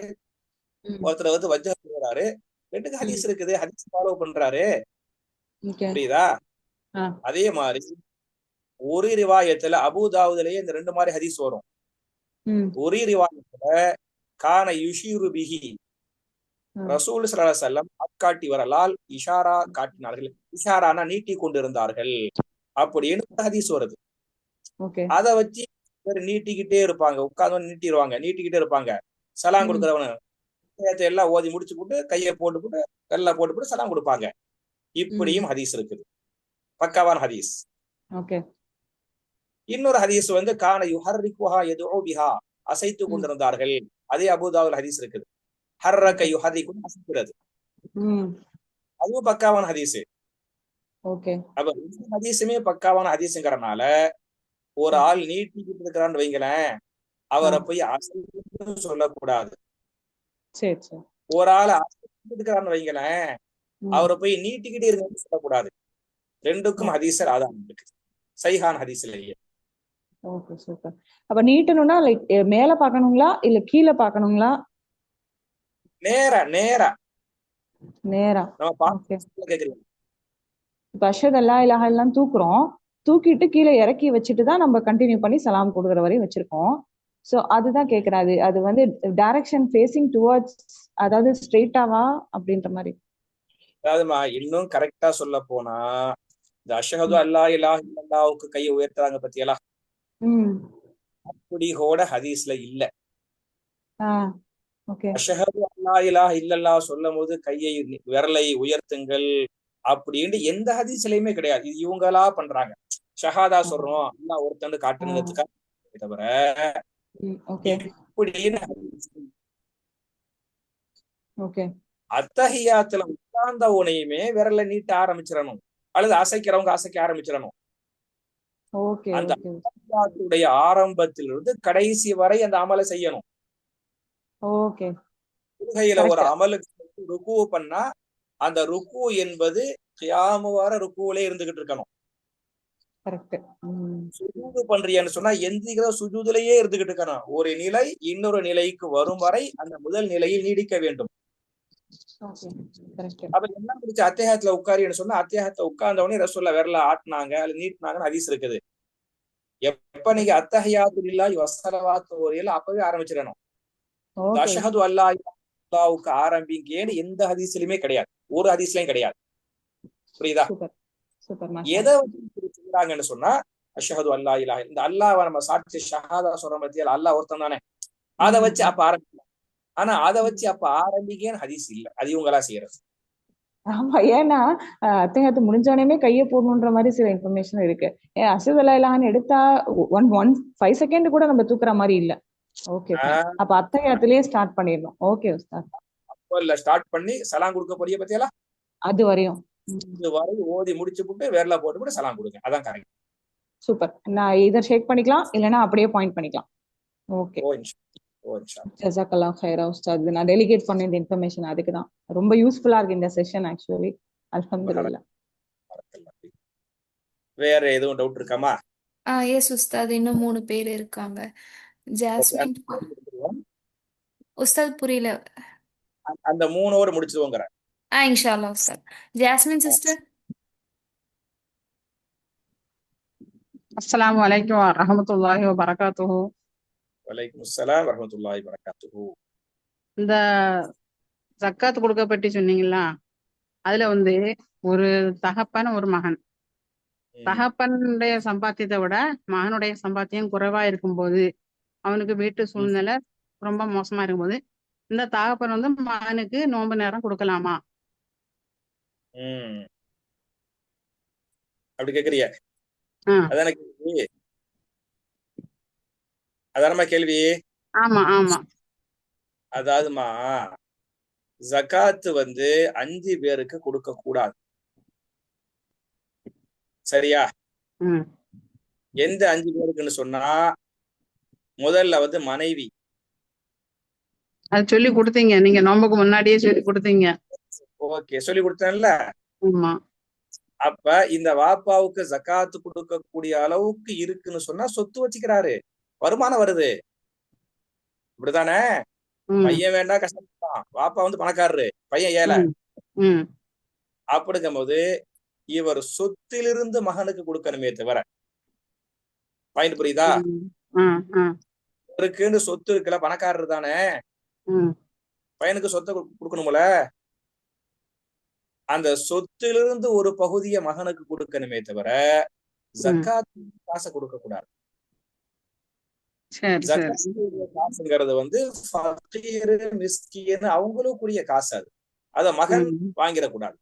ஒருத்தர் வந்து வஜ்ஜஹத் ஓதுறாரு. ரெண்டுக்கு ஹதீஸ் இருக்குது, ஹதீஸ் ஃபாலோ பண்றாரு. புரியுதா? அதே மாதிரி ஒரு ரிவாயத்துல அபூ தாவூதுலயே இந்த ரெண்டு மாதிரி ஹதீஸ் வரும். ஒரு ரிவாயத்துல கான யுஷீரு பிஹி, ரசூல் ஸல்லல்லாஹு அலைஹி வஸல்லம் ஆட்காட்டி வரலால் இஷாரா காட்டினார்கள், இஷாரானா நீட்டி கொண்டிருந்தார்கள் அப்படின்னு ஹதீஸ் வருது. அதை வச்சு நீட்டிக்கிட்டே இருப்பாங்க, உட்கார்ந்து நீட்டிக்கிட்டே இருப்பாங்க. சலாம் கொடுக்குறவனு எல்லாம் ஓதி முடிச்சு போட்டு கையை போட்டு எல்லாம் போட்டு சலாம் கொடுப்பாங்க. இப்படியும் ஹதீஸ் இருக்குது, பக்காவான ஹதீஸ். இன்னொரு ஹதீஸ் வந்து கான யுஹர்ரிகுஹா யதுஉ பிஹா, அசைத்து கொண்டிருந்தார்கள். அதே அபூ தாவூதுல ஹதீஸ் இருக்குது, ஹர்ரக யுஹர்ரிகு, அசைக்கிறது. அதுவும் பக்காவான ஹதீஸ். அப்ப இந்த ஹதீஸுமே பக்காவான ஹதீஸ்ங்கறனால ஒரு ஆள் நீட்டிக்கிட்டு இருக்கிறான்னு வைங்களேன், அவரை போய் அசைன்னு சொல்லக்கூடாது. ஒரு ஆள் அசைக்கிட்டு இருக்கிறான்னு வைங்களேன், அவரை போய் நீட்டிக்கிட்டே இருங்கன்னு சொல்லக்கூடாது. ரெண்டுக்கும் ஹதீஸர் ஆதாரம் இருக்கு, சஹீஹான ஹதீஸ்லயே. Okay, super. அப்ப நீட்டணும்னா லைக் மேல பார்க்கணுங்களா இல்ல கீழே பார்க்கணுங்களா? நேரா நேரா நேரா. நம்ம கேக்குறீங்க. இப்ப அஷ்ஹது அல்லா இலாஹ இல்லல்லாஹ் தூக்குறோம், தூக்கிட்டு கீழே இறக்கி வச்சுட்டு தான் நம்ம கண்டினியூ பண்ணி சலாம் கொடுக்குற வரையும் வச்சிருக்கோம். சோ அதுதான் கேக்குறாரு, அது வந்து டைரக்ஷன் ஃபேசிங் டுவர்ட்ஸ், அதாவது ஸ்ட்ரெயிட்டாவா அப்படின்ற மாதிரி. அதாவதுமா இன்னும் கரெக்டா சொல்ல போனா, இந்த அஷ்ஹது அல்லா இலாஹ இல்லல்லாஹ்வுக்கு கையை உயர்த்துறாங்க பத்தியெல்லாம், அப்படி கூட ஹதீஸ்ல இல்ல. அஷ்ஹது அல்லா இலாஹ இல்லல்லாஹ் சொல்லும் போது கையை விரலை உயர்த்துங்கள் அப்படின்னு எந்த ஹதீஸ்லயுமே கிடையாது. இது இவங்களா பண்றாங்க. ஷஹாதா சொல்றோம், அல்லாஹ் ஒருத்தண்டு காட்டுறதுக்காக தவிர இப்படின்னு அத்தஹியாத்துல உட்கார்ந்த உனையுமே விரலை நீட்ட ஆரம்பிச்சிடணும், அல்லது அசைக்கிறவங்க அசைக்க ஆரம்பிச்சிடணும். ஓகே அந்த ஓகே அத்தஹியாத்துடைய ஆரம்பத்திலிருந்து கடைசி வரை அந்த அமலை செய்யணும். ஓகே தொழுகையில ஒரு கரெக்ட் அமலுக்கு ருக்கு பண்ணா அந்த ருக்கு என்பது கியாமு வர ருக்குவிலே இருந்துகிட்டு இருக்கணும். கரெக்ட். சுஜூது பண்றியான்னு சொன்னா எந்திரிக்கிற சுஜூதுலயே இருந்துகிட்டு இருக்கணும். ஒரு நிலை இன்னொரு நிலைக்கு வரும் வரை அந்த முதல் நிலையில் நீடிக்க வேண்டும். Okay correct. அப்ப என்ன முடிச்சு அத்தியாயத்துல உட்காரின்னு சொன்னா அத்தியாயத்தை உட்கார்ந்த உடனே ரசூலுல்லாஹ் விரல ஆட்டினாங்க அல்ல நீட்டினாங்கன்னு ஹதீஸ் இருக்குது. எப்ப நீங்க அத்தஹியாத்து லில்லாஹி வஸ்ஸலவாத்து வரையில அப்பவே ஆரம்பிச்சிடணும். ஓகே அஷ்ஹது அல்லா இலாஹ இல்லல்லாஹ்வுக்கு ஆரம்பிங்கன்னு எந்த ஹதீஸ்லயுமே கிடையாது, ஒரு ஹதீஸ்லயும் கிடையாது. புரியுதா? சூப்பர் சூப்பர் மாஷா எதை வச்சு சொல்றாங்கன்னு சொன்னா அஷ்ஹது அல்லா இலாஹ, இந்த அல்லாஹ்வை நம்ம சாட்சி ஷஹாதா சொல்ற பத்தியால அல்லாஹ் ஒருத்தன் தானே, அதை வச்சு அப்ப ஆரம்பிக்கலாம். ஆனா அதை வச்சு அப்ப ஆரம்பிக்கன்னு ஹதீஸ் இல்ல, அது இவங்களா செய்யறது. ஆமா. ஏன்னா அத்தியாயத்து முடிஞ்சோடனே கையை போடணுன்ற மாதிரி சில இன்ஃபர்மேஷன் இருக்கு. அஷ்ஹது அல்லா இலாஹன்னு எடுத்தா 5 செகண்ட் கூட நம்ம தூக்குற மாதிரி இல்ல. ஓகே அப்ப அத்தியாயத்திலேயே ஸ்டார்ட் பண்ணிடணும். ஓகே உஸ்தாத். அப்போ இல்ல ஸ்டார்ட் பண்ணி சலாம் கொடுக்க போறிய பத்தியாலா அது வரையும் இது வரை ஓதி முடிச்சு போட்டு வேர்ல போட்டு போட்டு சலாம் கொடுங்க, அதான் கரெக்ட். சூப்பர். நான் இதை ஷேக் பண்ணிக்கலாம் இல்லைன்னா அப்படியே பாயிண்ட் பண்ணிக்கலாம். ஓகே ஓ இன்ஷா ஓ இன்ஷா ஜஸாக்கல்லாஹ் ஹைரா உஸ்தாத். நான் டெலிகேட் பண்ண இந்த இன்ஃபர்மேஷன் அதுக்கு தான் ரொம்ப யூஸ்ஃபுல்லா இருக்கு இந்த செஷன் ஆக்சுவலி. அல்ஹம்துலில்லாஹ். வேற எதுவும் டவுட் இருக்காமா? எஸ் உஸ்தாத், இன்னும் 3 பேர் இருக்காங்க. ஜாஸ்மின். உஸ்தாத் புரியல. அந்த 3 ஓவர் முடிச்சிடுவோங்கற. இன்ஷா அல்லாஹ் உஸ்தாத். Jasmine sister. அஸ்ஸலாமு அலைக்கும் வரஹ்மத்துல்லாஹி வபரகாத்துஹு. வலைக்கும் அஸ்ஸலாம் வரஹ்மத்துல்லாஹி வபரகாத்துஹு. இந்த ஜக்காத் கொடுக்க பற்றி சொன்னீங்களா, அதுல வந்து ஒரு தகப்பன் ஒரு மகன், தகப்பனுடைய சம்பாத்தியத்தை விட மகனுடைய சம்பாத்தியம் குறைவா இருக்கும்போது, அவனுக்கு வீட்டு சூழ்நிலை ரொம்ப மோசமா இருக்கும்போது, இந்த தகப்பன் வந்து மகனுக்கு நோன்பு நேரம் கொடுக்கலாமா? அப்படி கேக்குறிய? அதான கேள்வி. அதானமா கேள்வி? ஆமா ஆமா. அதாவதுமா ஜகாத் வந்து 5 பேருக்கு கொடுக்க கூடாது, சரியா? எந்த 5 பேருக்குன்னு சொன்னா முதல்ல வந்து மனைவி. அது சொல்லி கொடுத்தீங்க நீங்க, நோம்புக்கு முன்னாடியே சொல்லி கொடுத்தீங்க. ஓகே சொல்லி கொடுத்தேன்ல. ஆமா. அப்ப இந்த வாப்பாவுக்கு ஜகாத்து கொடுக்கக்கூடிய அளவுக்கு இருக்குன்னு சொன்னா சொத்து வச்சுக்கிறாரு, வருமானம் வருது, இப்படித்தானே? பையன் வேண்டாம் கஷ்டப்பட்டான், வாப்பா வந்து பணக்காரரு, பையன் ஏழை. அப்படிங்கும் போது இவர் சொத்திலிருந்து மகனுக்கு கொடுக்கணுமே தவிர, பாயிண்ட் புரியுதா? இவருக்குன்னு சொத்து இருக்குல்ல, பணக்காரர் தானே, பையனுக்கு சொத்தை கொடுக்கணும்ல, அந்த சொத்திலிருந்து ஒரு பகுதியை மகனுக்கு கொடுக்கணுமே தவிர ஜக்காத் காசை கொடுக்க கூடாது. காசுங்கிறது வந்து ஃபகீர் மிஸ்கீன் அவங்களுக்குரிய காசு, அது அத மகன் வாங்கிடக்கூடாது.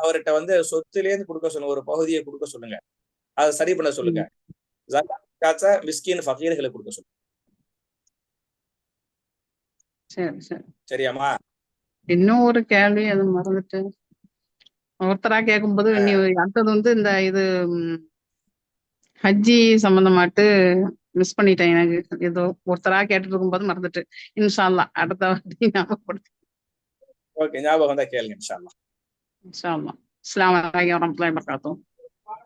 அவர்கிட்ட வந்து சொத்துலேருந்து கொடுக்க சொல்லுங்க, ஒரு பகுதியை கொடுக்க சொல்லுங்க, அதை சரி பண்ண சொல்லுங்க. ஜக்காத் காசை மிஸ்கீன் ஃபகீர்களுக்கு கொடுக்க சொல்லுங்க. சரியாமா? இன்னும் ஒரு கேள்வி, அது மறந்துட்டு ஒருத்தரா கேட்கும்போது அடுத்தது வந்து இந்த இது ஹஜ்ஜி சம்பந்தமாட்டு மிஸ் பண்ணிட்டேன். எனக்கு ஏதோ ஒருத்தரா கேட்டுட்டு இருக்கும்போது மறந்துட்டு. இன்ஷா அல்லாஹ் அடுத்த வாட்டி ஞாபகப்படுத்து. ஓகே, ஞாபகம் வந்தா கேளுங்க இன்ஷா அல்லாஹ். இன்ஷா அல்லாஹ். அஸ்ஸலாமு அலைக்கும் வரஹ்மத்துல்லாஹி வபரகாத்துஹு.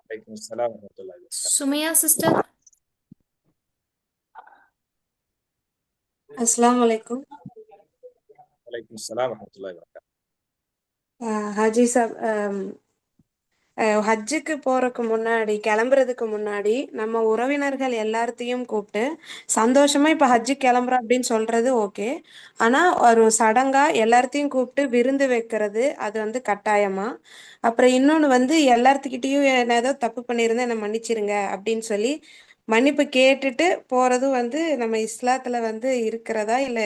வலைக்கும் அஸ்ஸலாம் வரஹ்மத்துல்லாஹி வபரகாத்துஹு. சுமையா சிஸ்டர். அஸ்ஸலாமு அலைக்கும். வலைக்கும் அஸ்ஸலாம் வரஹ்மத்துல்லாஹி வபரகாத்துஹு. ஹஜி சாப் ஹஜ்ஜுக்கு போறதுக்கு முன்னாடி, கிளம்புறதுக்கு முன்னாடி நம்ம உறவினர்கள் எல்லாத்தையும் கூப்பிட்டு சந்தோஷமா இப்ப ஹஜ்ஜு கிளம்புறோம் அப்படின்னு சொல்றது ஓகே. ஆனா ஒரு சடங்கா எல்லாத்தையும் கூப்பிட்டு விருந்து வைக்கிறது அது வந்து கட்டாயமா? அப்புறம் இன்னொன்னு வந்து எல்லாத்துக்கிட்டையும் நான் ஏதோ தப்பு பண்ணியிருந்தேன் என்ன மன்னிச்சிருங்க அப்படின்னு சொல்லி மன்னிப்பு கேட்டுட்டு போறதும் வந்து நம்ம இஸ்லாத்துல வந்து இருக்கிறதா இல்ல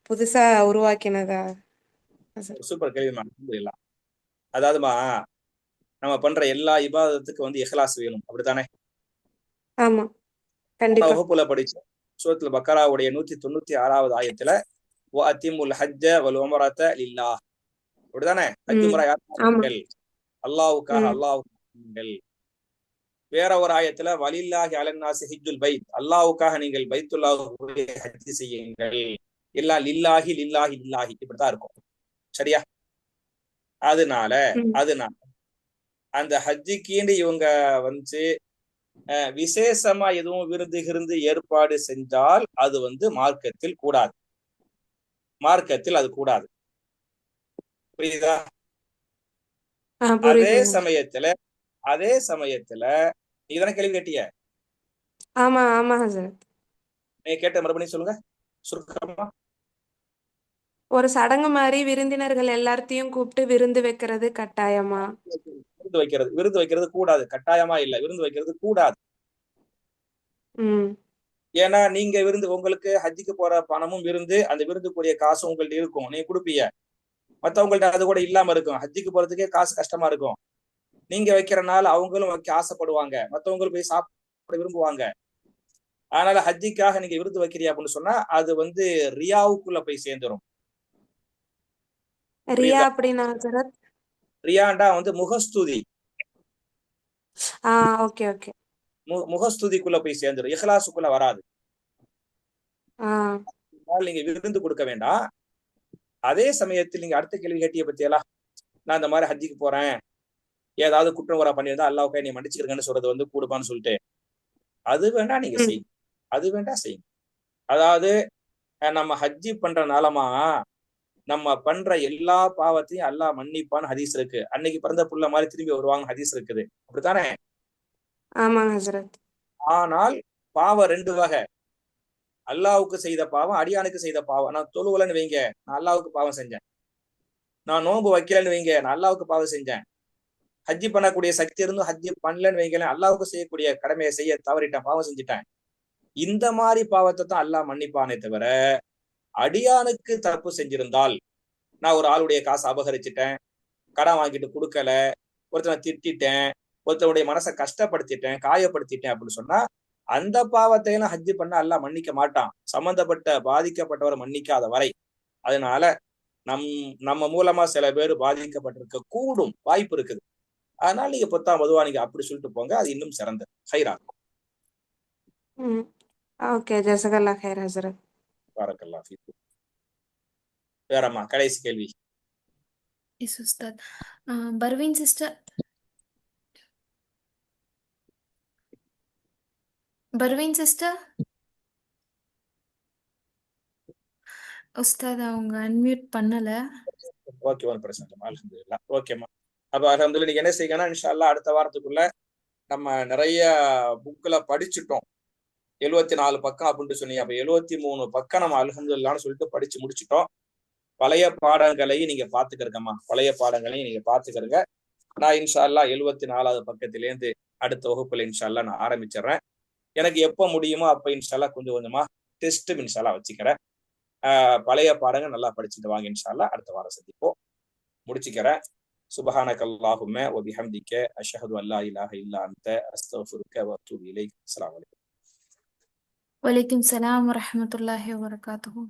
புதுசா உருவாக்கினதா? சூப்பர் கேள்விமா, அல்ஹம்துலில்லாஹ். அதாவதுமா நம்ம பண்ற எல்லா இபாதத்துக்கு வந்து இஹ்லாஸ் வேணும், அப்படித்தானே? ஆமா கண்டிப்பா. வகுப்புல படிச்ச சூரத்துல் பக்கராவுடைய 196வது ஆயத்துல வஅத்திமுல் ஹஜ்ஜ வல் உம்ரத லில்லாஹ், அப்படிதானே? ஹஜ் உம்ரா யாருக்காக? அல்லாஹ்வுக்காக, அல்லாஹ் செய்யுங்கள். வேற ஒரு ஆயத்துல வலில்லாஹி அலன்னாசி ஹிஜ்ஜுல் பைத், அல்லாஹ்வுக்காக நீங்கள் பைத்துல்லாஹ்வுக்கு ஹஜ் செய்யுங்கள். எல்லாம் லில்லாஹி லில்லாஹி லில்லாஹி இப்படித்தான் இருக்கும். சரியா? அதனால அந்த ஹஜ்ஜிக்கு இவங்க வந்து விசேஷமா எதுவும் விருந்து ஏற்பாடு செஞ்சால் அது வந்து மார்க்கத்தில் கூடாது. மார்க்கத்தில் அது கூடாது. புரியுதா? அதே சமயத்துல நீ தானே கேள்வி கேட்டிய? ஆமா ஆமா ஹஜ்ரத். நீ கேட்ட மறுபடியும் சொல்லுங்க சுருக்கமா. ஒரு சடங்கு மாதிரி விருந்தினர்கள் எல்லாத்தையும் கூப்பிட்டு விருந்து வைக்கிறது கட்டாயமா? விருந்து வைக்கிறது கூடாது. கட்டாயமா இல்ல, விருந்து வைக்கிறது கூடாது. ஏன்னா நீங்க விருந்து, உங்களுக்கு ஹஜ்ஜிக்கு போற பணமும் விருந்து, அந்த விருந்துக்குரிய காசும் உங்கள்ட்ட இருக்கும், நீங்க கொடுப்பீங்க. மத்தவங்கள்ட்ட அது கூட இல்லாம இருக்கும். ஹஜ்ஜிக்கு போறதுக்கே காசு கஷ்டமா இருக்கும். நீங்க வைக்கிறனால அவங்களும் வைக்க ஆசைப்படுவாங்க, மத்தவங்களும் போய் சாப்பிட விரும்புவாங்க. அதனால ஹஜ்ஜிக்காக நீங்க விருந்து வைக்கிறீங்க அப்படின்னு சொன்னா அது வந்து ரியாவுக்குள்ள போய் சேர்ந்துரும். ரியா அப்படின்னா ரியாண்டா வந்து முகஸ்துதி. Okay okay. முகஸ்துதிக்குள்ள போய் சேர்ந்துரும், இஹ்லாசுக்குள்ள வராது. நீங்க விருந்து கொடுக்க வேண்டாம். அதே சமயத்தில் நீங்க அடுத்த கேள்வி கேட்டிய பத்தியெல்லாம், நான் இந்த மாதிரி ஹஜ்ஜிக்கு போறேன், ஏதாவது குற்றம் குறை பண்ணியிருந்தா அல்லாஹ்வுக்கே நீ மன்னிச்சுக்கிறேன்னு சொல்றது வந்து கூடுப்பான்னு சொல்லிட்டு அது வேண்டாம் நீங்க செய்யுங்க. அது வேண்டாம் செய்யுங்க. அதாவது நம்ம ஹஜ்ஜி பண்றனாலமா நம்ம பண்ற எல்லா பாவத்தையும் அல்லாஹ் மன்னிப்பான்னு ஹதீஸ் இருக்கு. அன்னைக்கு பிறந்த புள்ள மாதிரி திரும்பி வருவாங்க ஹதீஸ் இருக்குது. அப்படித்தானே? ஆனால் பாவம் ரெண்டு வகை. அல்லாஹ்வுக்கு செய்த பாவம், அடியானுக்கு செய்த பாவம். நான் தொழுவலன்னு வைங்க, நான் அல்லாஹ்வுக்கு பாவம் செஞ்சேன். நான் நோன்பு வைக்கலன்னு வைங்க, நான் அல்லாஹ்வுக்கு பாவம் செஞ்சேன். ஹஜ்ஜி பண்ணக்கூடிய சக்தி இருந்தும் ஹஜ்ஜி பண்ணலன்னு வைங்களேன், அல்லாஹ்வுக்கு செய்யக்கூடிய கடமையை செய்ய தவறிட்டேன், பாவம் செஞ்சுட்டேன். இந்த மாதிரி பாவத்தை தான் அல்லாஹ் மன்னிப்பானே தவிர, அடியானுக்கு தப்பு செஞ்சிருந்தால், நான் ஒரு ஆளுடைய காசு அபகரிச்சுட்டேன், கடன் வாங்கிட்டு கொடுக்கல, ஒருத்தனை திட்டேன், ஒருத்தனுடைய மனசை கஷ்டப்படுத்திட்டேன், காயப்படுத்திட்டேன் அப்படின்னு சொன்னா அந்த பாவத்தை எல்லாம் ஹஜ்ஜி பண்ண அல்லாஹ் மன்னிக்க மாட்டான், சம்பந்தப்பட்ட பாதிக்கப்பட்டவர் மன்னிக்காத வரை. அதனால நம்ம மூலமா சில பேர் பாதிக்கப்பட்டிருக்க கூடும், வாய்ப்பு இருக்குது. அதனால நீங்க பொத்தாம் பொதுவா நீங்க அப்படி சொல்லிட்டு போங்க, அது இன்னும் சிறந்த ஹைரா இருக்கும். ஓகே, ஜஸகல்லாஹ் ஹைர் ஹஸரத். பாரக்கல்லாஹ் ஃபீக். வேறம்மா கடைசி கேள்வி. எஸ் உஸ்தாத். பர்வீன் சிஸ்டர், பர்வீன் சிஸ்டர் உஸ்தாத் அவங்க அன்மியூட் பண்ணல. ஓகே, ஒன்றும் பிரச்சனை இல்லை. அல்ஹம்துலில்லாஹ். ஓகேம்மா. அப்ப அல்ஹம்துலில்லாஹ் நீங்க என்ன செய்யணும், இன்ஷா அல்லாஹ் அடுத்த வாரத்துக்குள்ள நம்ம நிறைய புக்ல படிச்சுட்டோம். 74 பக்கம் அப்படின்ட்டு சொன்னீங்க. அப்ப 73 பக்கம் நம்ம அல்ஹம்துலில்லாஹ்னு சொல்லிட்டு படிச்சு முடிச்சுட்டோம். பழைய பாடங்களையும் நீங்க பாத்துக்கிறங்கம்மா, பழைய பாடங்களையும் நீங்க பாத்துக்கிறங்க. நான் இன்ஷா அல்லாஹ் 74வது பக்கத்திலேருந்து அடுத்த வகுப்புல இன்ஷா அல்லாஹ் நான் ஆரம்பிச்சிடுறேன். எனக்கு எப்போ முடியுமோ அப்ப இன்ஷா அல்லாஹ் கொஞ்சம் கொஞ்சமா டெஸ்ட் இன்ஷா அல்லாஹ் வச்சுக்கிறேன். பழைய பாடங்கள் நல்லா படிச்சுட்டு வாங்க. இன்ஷா அல்லாஹ் அடுத்த வாரம் சந்திப்போம். முடிச்சுக்கிறேன். சுப்ஹானக்கல்லாஹும்ம வ பிஹம்திக அஷ்ஹது அல்லா இலாஹ இல்லா அன்த அஸ்தக்ஃபிருக வ அத்தூபு இலைக். அஸ்ஸலாமு அலைக்கும். வலைக்கும் சலாம் வரஹ்மத்துல்லாஹி வபரகாத்துஹு.